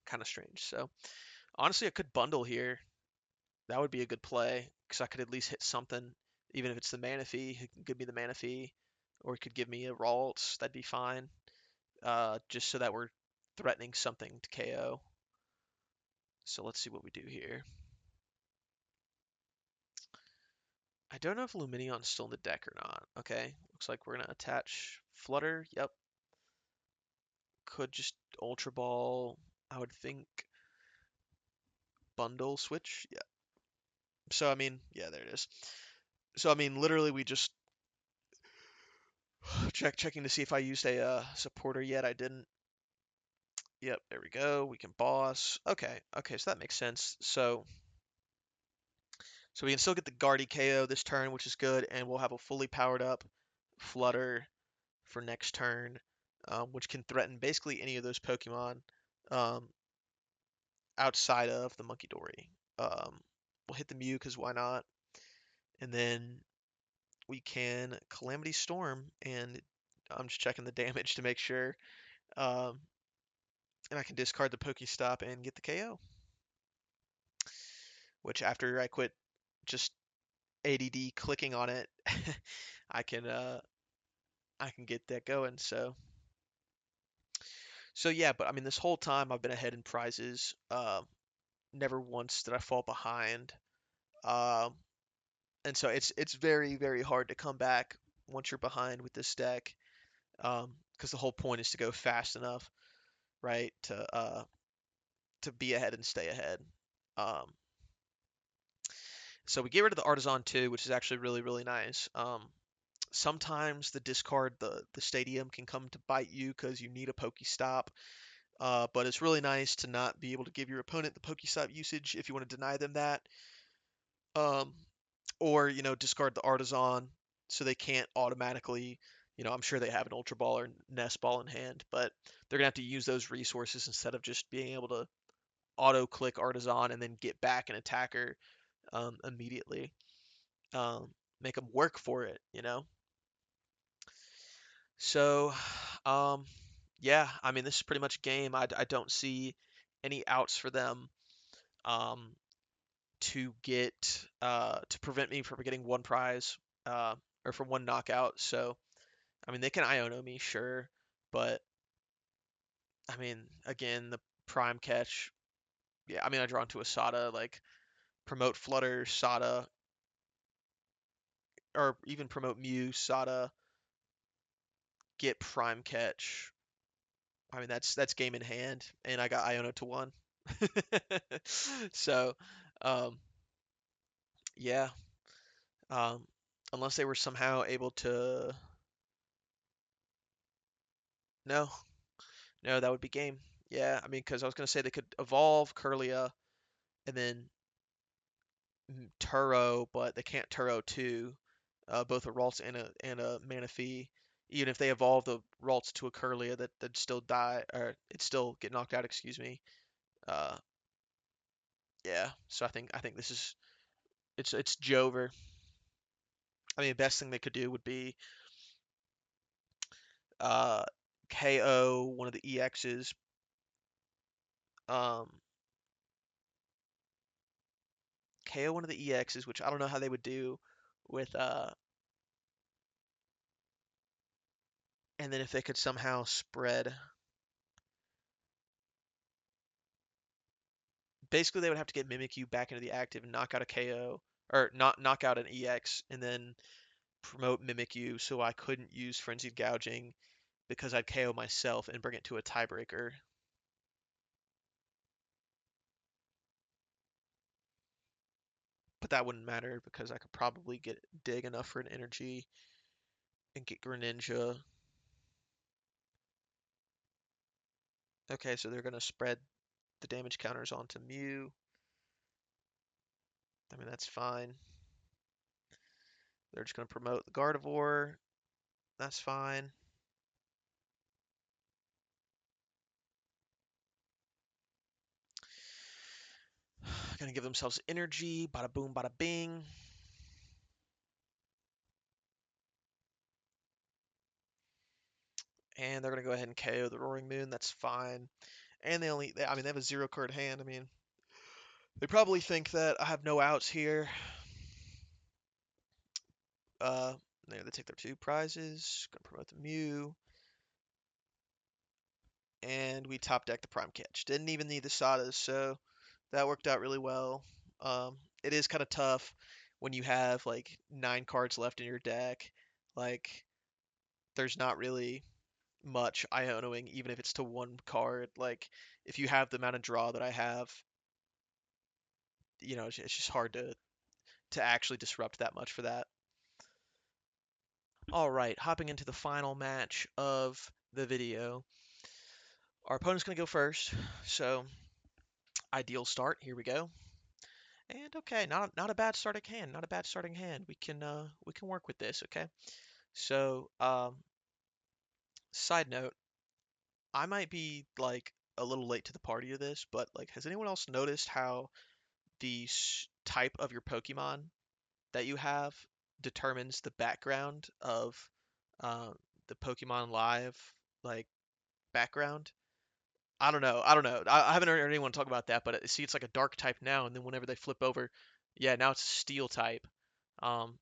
kind of strange. So honestly, I could bundle here. That would be a good play because I could at least hit something, even if it's the Manaphy. He can give me the Manaphy, or he could give me a Ralts. That'd be fine. Just so that we're threatening something to KO. So let's see what we do here. I don't know if Luminion's still in the deck or not. Okay, looks like we're gonna attach Flutter. Yep. Could just Ultra Ball. I would think bundle switch. Yeah. So I mean, yeah, there it is. So I mean, literally, we just checking to see if I used a supporter yet. I didn't. Yep, there we go. We can boss. Okay, okay, so that makes sense. So we can still get the Guardy KO this turn, which is good, and we'll have a fully powered up Flutter for next turn, which can threaten basically any of those Pokemon um, outside of the Monkey Dory. We'll hit the Mew because why not? And then we can Calamity Storm, and I'm just checking the damage to make sure. Um, and I can discard the Pokestop and get the KO. Which after I quit just ADD clicking on it, I can uh, I can get that going. So yeah, but I mean this whole time I've been ahead in prizes. Never once did I fall behind. Um, and so it's very very hard to come back once you're behind with this deck. Because the whole point is to go fast enough, right, to be ahead and stay ahead. Um, so we get rid of the Artisan too, which is actually really really nice. Sometimes the discard the stadium can come to bite you because you need a Pokestop. But it's really nice to not be able to give your opponent the Pokestop usage if you want to deny them that. Um, or discard the Artisan so they can't automatically. I'm sure they have an Ultra Ball or Nest Ball in hand, but they're gonna have to use those resources instead of just being able to auto click Artisan and then get back an attacker immediately. Um, Make them work for it. So, um, yeah, I mean, this is pretty much a game. I don't see any outs for them um, to prevent me from getting one prize or from one knockout. So, I mean, they can Iono me, sure, but I mean, again, the prime catch. Yeah, I mean, I draw into a Sada, like promote Flutter, Sada, or even promote Mew, Sada, get prime catch. I mean, that's game in hand, and I got Iono to 1. So, um, yeah, um, unless they were somehow able to, no, no, that would be game. Yeah, I mean, because I was gonna say they could evolve Curlia and then Turo, but they can't Turo 2, both a Ralts and a Manaphy. Even if they evolve the Ralts to a Curlia, that'd still die, or it'd still get knocked out. Excuse me. Uh, yeah. So I think this is it's Jover. I mean, the best thing they could do would be uh, KO one of the EXs. Um, KO one of the EXs, which I don't know how they would do with and then if they could somehow spread, basically they would have to get Mimikyu back into the active and knock out a KO or not knock out an EX and then promote Mimikyu so I couldn't use Frenzied Gouging because I'd KO myself and bring it to a tiebreaker. But that wouldn't matter because I could probably get Dig enough for an energy and get Greninja. Okay, so they're going to spread the damage counters onto Mew. I mean, that's fine. They're just going to promote the Gardevoir. That's fine. Gonna give themselves energy. Bada boom, bada bing. And they're gonna go ahead and KO the Roaring Moon. That's fine. And I mean, they have a 0-card hand. I mean, they probably think that I have no outs here. They take their 2 prizes. Gonna promote the Mew. And we top deck the Prime Catch. Didn't even need the Sadas, so that worked out really well. It is kind of tough when you have like 9 cards left in your deck. Like, there's not really much Ionoing, even if it's to 1 card. Like, if you have the amount of draw that I have, it's just hard to actually disrupt that much for that. All right, hopping into the final match of the video. Our opponent's gonna go first, so ideal start. Here we go. And okay, not a bad starting hand. Not a bad starting hand. We can work with this. Okay. So side note, I might be like a little late to the party of this, but like, has anyone else noticed how the type of your Pokemon that you have determines the background of uh, the Pokemon Live like background? I don't know. I don't know. I haven't heard anyone talk about that, but see, it's like a dark type now, and then whenever they flip over, yeah, now it's a steel type. Um,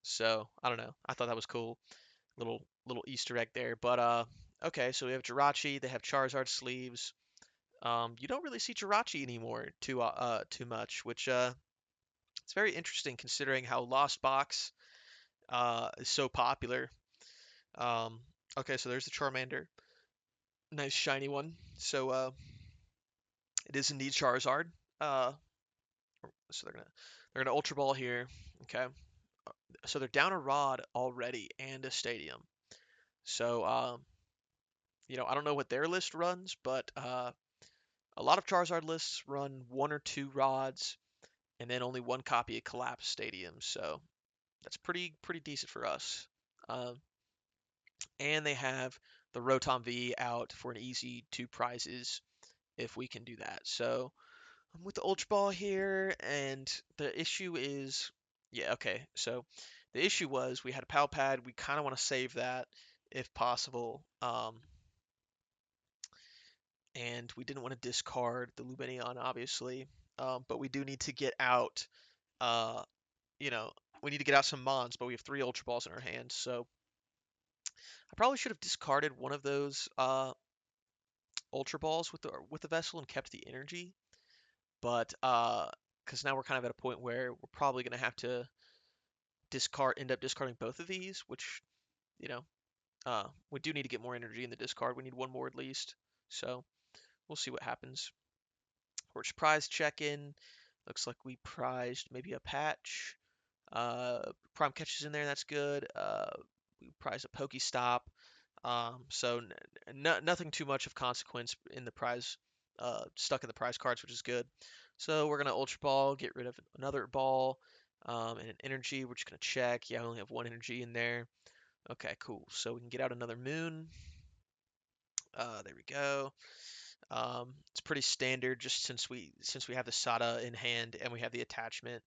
so I don't know. I thought that was cool. Little Easter egg there. But okay, so we have Jirachi. They have Charizard sleeves. You don't really see Jirachi anymore too much, which it's very interesting considering how Lost Box is so popular. Um, okay, so there's the Charmander. Nice shiny one. So it is indeed Charizard. Uh, so they're gonna Ultra Ball here. Okay. So they're down a Rod already and a Stadium. So I don't know what their list runs, but a lot of Charizard lists run 1 or 2 Rods and then only 1 copy of Collapse Stadium. So that's pretty decent for us. Um, and they have the Rotom V out for an easy 2 prizes if we can do that. So I'm with the Ultra Ball here, and the issue is, yeah, okay. So the issue was we had a Pal Pad. We kind of want to save that if possible. And we didn't want to discard the Lumineon, obviously. But we do need to get out, uh, you know, we need to get out some Mons, but we have 3 Ultra Balls in our hands, so I probably should have discarded one of those Ultra Balls with the vessel and kept the energy. But because now we're kind of at a point where we're probably going to have to end up discarding both of these, which you know we do need to get more energy in the discard. We need 1 more at least, so we'll see what happens. We're just prize check-in. Looks like we prized maybe a patch. Prime catches in there, that's good. We prize a Pokestop. So nothing too much of consequence in the prize, stuck in the prize cards, which is good. So we're gonna Ultra Ball, get rid of another ball, and an energy. We're just gonna check. Yeah, I only have 1 energy in there. Okay, cool. So we can get out another Moon. There we go. It's pretty standard, just since we have the Sada in hand and we have the attachment.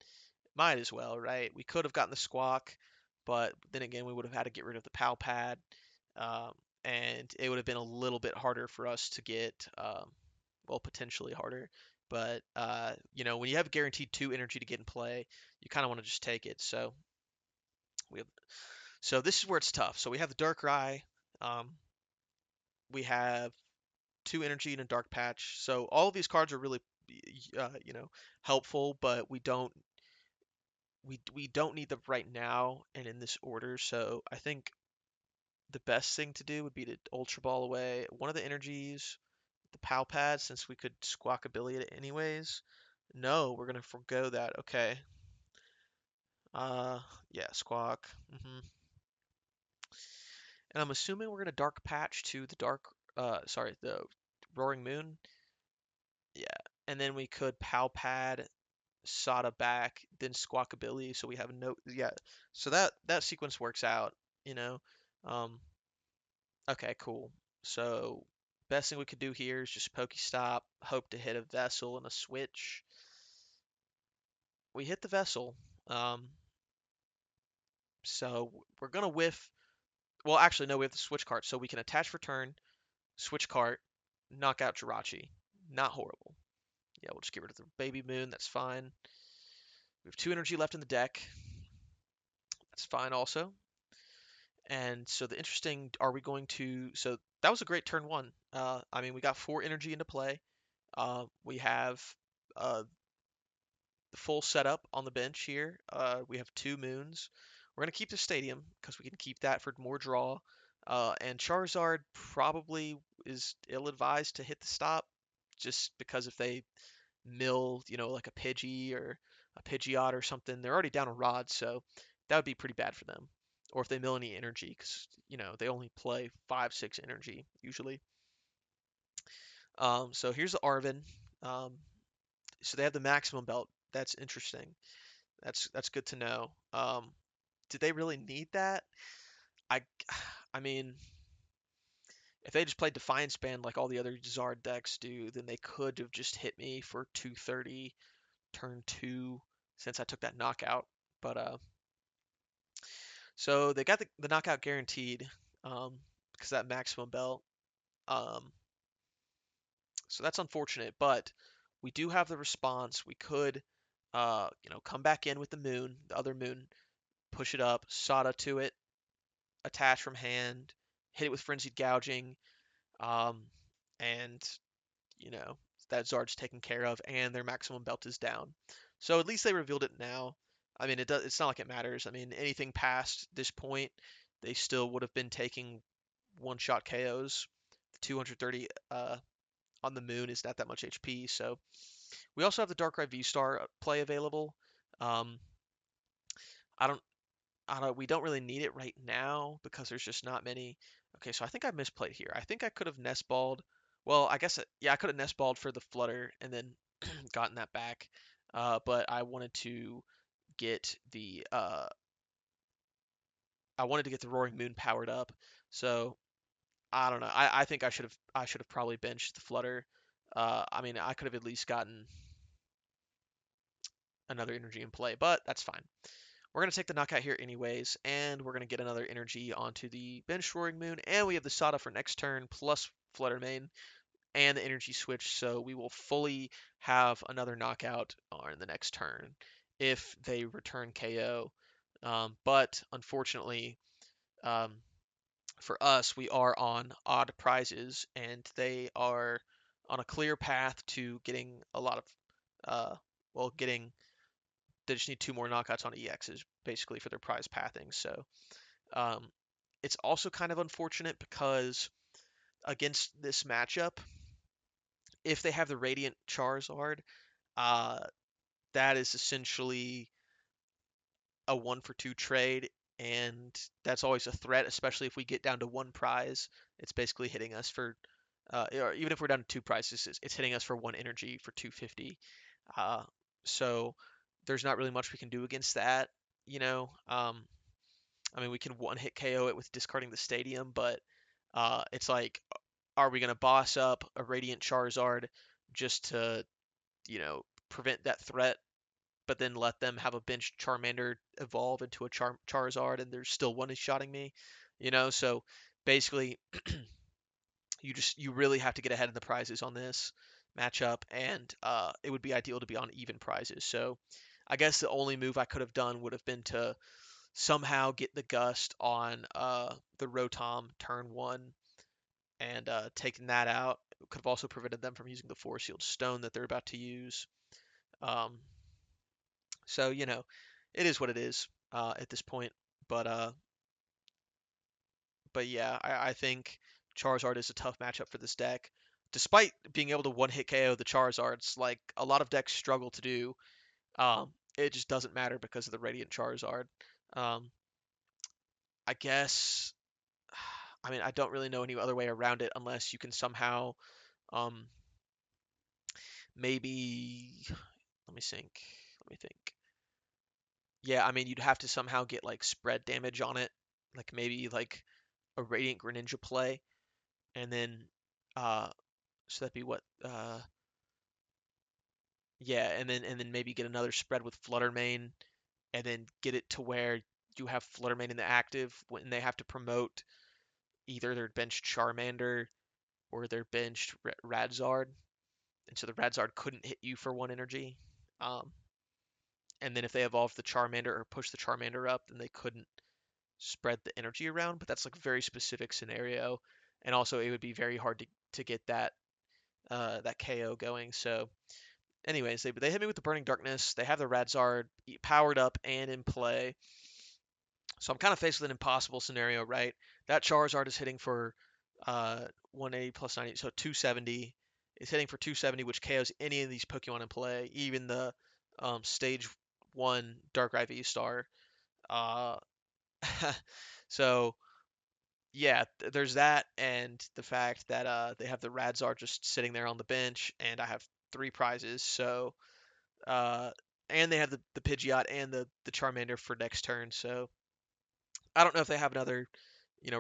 Might as well, right? We could have gotten the Squawk, but then again, we would have had to get rid of the Pal Pad, um, and it would have been a little bit harder for us to get, well, potentially harder. But when you have guaranteed 2 energy to get in play, you kind of want to just take it. So we have, so this is where it's tough. So we have the Darkrai, um, we have 2 energy and a Dark Patch. So all of these cards are really, helpful, but we don't need them right now and in this order. So I think the best thing to do would be to Ultra Ball away one of the energies, the Pal Pad, since we could Squawkabilly it anyways. No, we're gonna forgo that. Okay. Yeah, Squawk. And I'm assuming we're gonna Dark Patch to the Roaring Moon. Yeah, and then we could Pal Pad Sada back, then Squawkabilly, so we have no, yeah. So that sequence works out, you know. Um, okay, cool. So best thing we could do here is just Pokestop, hope to hit a Vessel and a Switch. We hit the Vessel, um, so we're gonna whiff. Well, actually, no, we have the Switch card, so we can attach for turn, Switch card, knock out Jirachi. Not horrible. Yeah, we'll just get rid of the Baby Moon. That's fine. We have 2 energy left in the deck. That's fine also. And so the interesting, are we going to, so that was a great turn one. I mean, we got 4 energy into play. We have the full setup on the bench here. We have 2 moons. We're going to keep the stadium because we can keep that for more draw. And Charizard probably is ill-advised to hit the stop just because if they mill, like a Pidgey or a Pidgeot or something, they're already down a Rod, so that would be pretty bad for them. Or if they mill any energy, because they only play 5-6 energy usually. So here's the Arven. Um, so they have the maximum belt. That's interesting. That's good to know. Did they really need that? I I mean, if they just played Defiance Band like all the other Zard decks do, then they could have just hit me for 230 turn 2 since I took that knockout. But so they got the knockout guaranteed because that maximum belt. Um, so that's unfortunate, but we do have the response. We could, come back in with the moon, the other moon, push it up, Sada to it, attach from hand, hit it with frenzied gouging, um, and you know that Zard's taken care of, and their maximum belt is down. So at least they revealed it now. I mean, it's not like it matters. I mean, anything past this point, they still would have been taking one-shot KOs. 230 on the moon is not that much HP. So we also have the Darkrai V-Star play available. Um, I don't, we don't really need it right now because there's just not many. Okay, so I think I misplayed here. I think I could have nest balled. Well, I guess yeah, I could have nest balled for the Flutter and then gotten that back. But get the uh, I wanted to get the Roaring Moon powered up. So I don't know. I think I should have probably benched the Flutter. I mean, I could have at least gotten another energy in play, but that's fine. We're going to take the knockout here anyways, and we're going to get another energy onto the bench Roaring Moon, and we have the Sada for next turn, plus Flutter Mane, and the energy switch, so we will fully have another knockout on the next turn if they return KO. But unfortunately, um, for us, we are on odd prizes, and they are on a clear path to getting a lot of, getting. They just need 2 more knockouts on EXs basically for their prize pathing. So um, it's also kind of unfortunate because against this matchup, if they have the Radiant Charizard, uh, that is essentially a 1-for-2 trade, and that's always a threat, especially if we get down to 1 prize. It's basically hitting us for, or even if we're down to 2 prizes, it's hitting us for 1 energy for 250. Uh, so there's not really much we can do against that, you know. I mean, we can one-hit KO it with discarding the stadium, but it's like, are we going to boss up a Radiant Charizard just to, prevent that threat, but then let them have a bench Charmander evolve into a Charizard and they're still one-shotting me, So basically, you really have to get ahead in the prizes on this matchup, and it would be ideal to be on even prizes. So I guess the only move I could have done would have been to somehow get the Gust on the Rotom turn 1 and taking that out. It could have also prevented them from using the Force Field Stone that they're about to use. Um, so, it is what it is at this point. But yeah, I think Charizard is a tough matchup for this deck. Despite being able to one-hit KO the Charizards, like a lot of decks struggle to do, it just doesn't matter because of the Radiant Charizard. Um, I guess, I mean, I don't really know any other way around it unless you can somehow, um, maybe, let me think. Let me think. Yeah, I mean, you'd have to somehow get like spread damage on it, like maybe like a Radiant Greninja play, and then so that'd be what yeah, and then maybe get another spread with Flutter Mane, and then get it to where you have Flutter Mane in the active when they have to promote either their benched Charmander or their benched Radzard, and so the Radzard couldn't hit you for 1 energy. Um, and then if they evolved the Charmander or push the Charmander up, then they couldn't spread the energy around. But that's like a very specific scenario, and also it would be very hard to get that KO going. So, anyways, they hit me with the Burning Darkness. They have the Radzard powered up and in play. So I'm kind of faced with an impossible scenario, right? That Charizard is hitting for 180 plus 90, so 270. It's hitting for 270, which KOs any of these Pokemon in play, even the Stage 1 Darkrai V-Star. Uh, so, yeah, there's that, and the fact that they have the Radzard just sitting there on the bench, and I have 3 prizes, so uh, and they have the Pidgeot and the Charmander for next turn, so I don't know if they have another,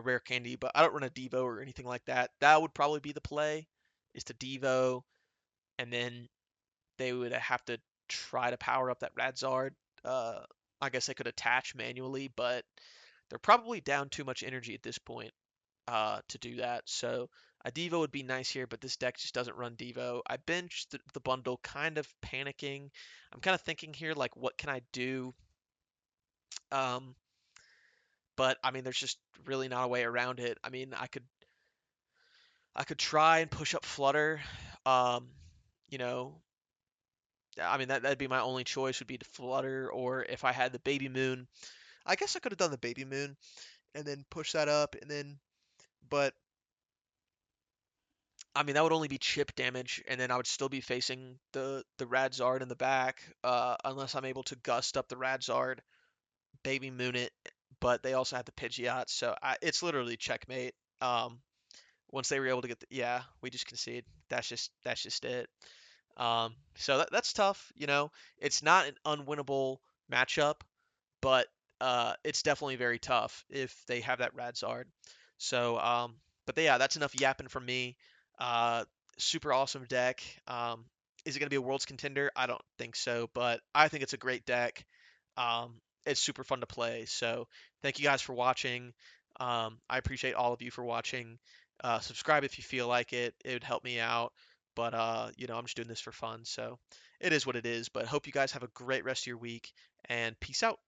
rare candy, but I don't run a Devo or anything like that. That would probably be the play, is to Devo, and then they would have to try to power up that Radzard. Uh, I guess they could attach manually, but they're probably down too much energy at this point to do that. So a Devo would be nice here, but this deck just doesn't run Devo. I benched the bundle, kind of panicking. I'm kind of thinking here, like, what can I do? Um, but I mean, there's just really not a way around it. I mean, I could try and push up Flutter. Um, you know, I mean that'd be my only choice would be to Flutter, or if I had the Baby Moon, I guess I could have done the Baby Moon and then push that up, and then, but I mean that would only be chip damage, and then I would still be facing the Radzard in the back, unless I'm able to gust up the Radzard, Baby Moon it, but they also have the Pidgeot, so it's literally checkmate. Once they were able to get yeah, we just concede. That's just it. So that's tough. It's not an unwinnable matchup, but it's definitely very tough if they have that Radzard. So, but yeah, that's enough yapping from me. Uh, Super awesome deck. Is it going to be a Worlds contender? I don't think so, but I think it's a great deck. It's super fun to play. So, thank you guys for watching. I appreciate all of you for watching. Subscribe if you feel like it. It would help me out. But I'm just doing this for fun, so it is what it is. But hope you guys have a great rest of your week, and peace out.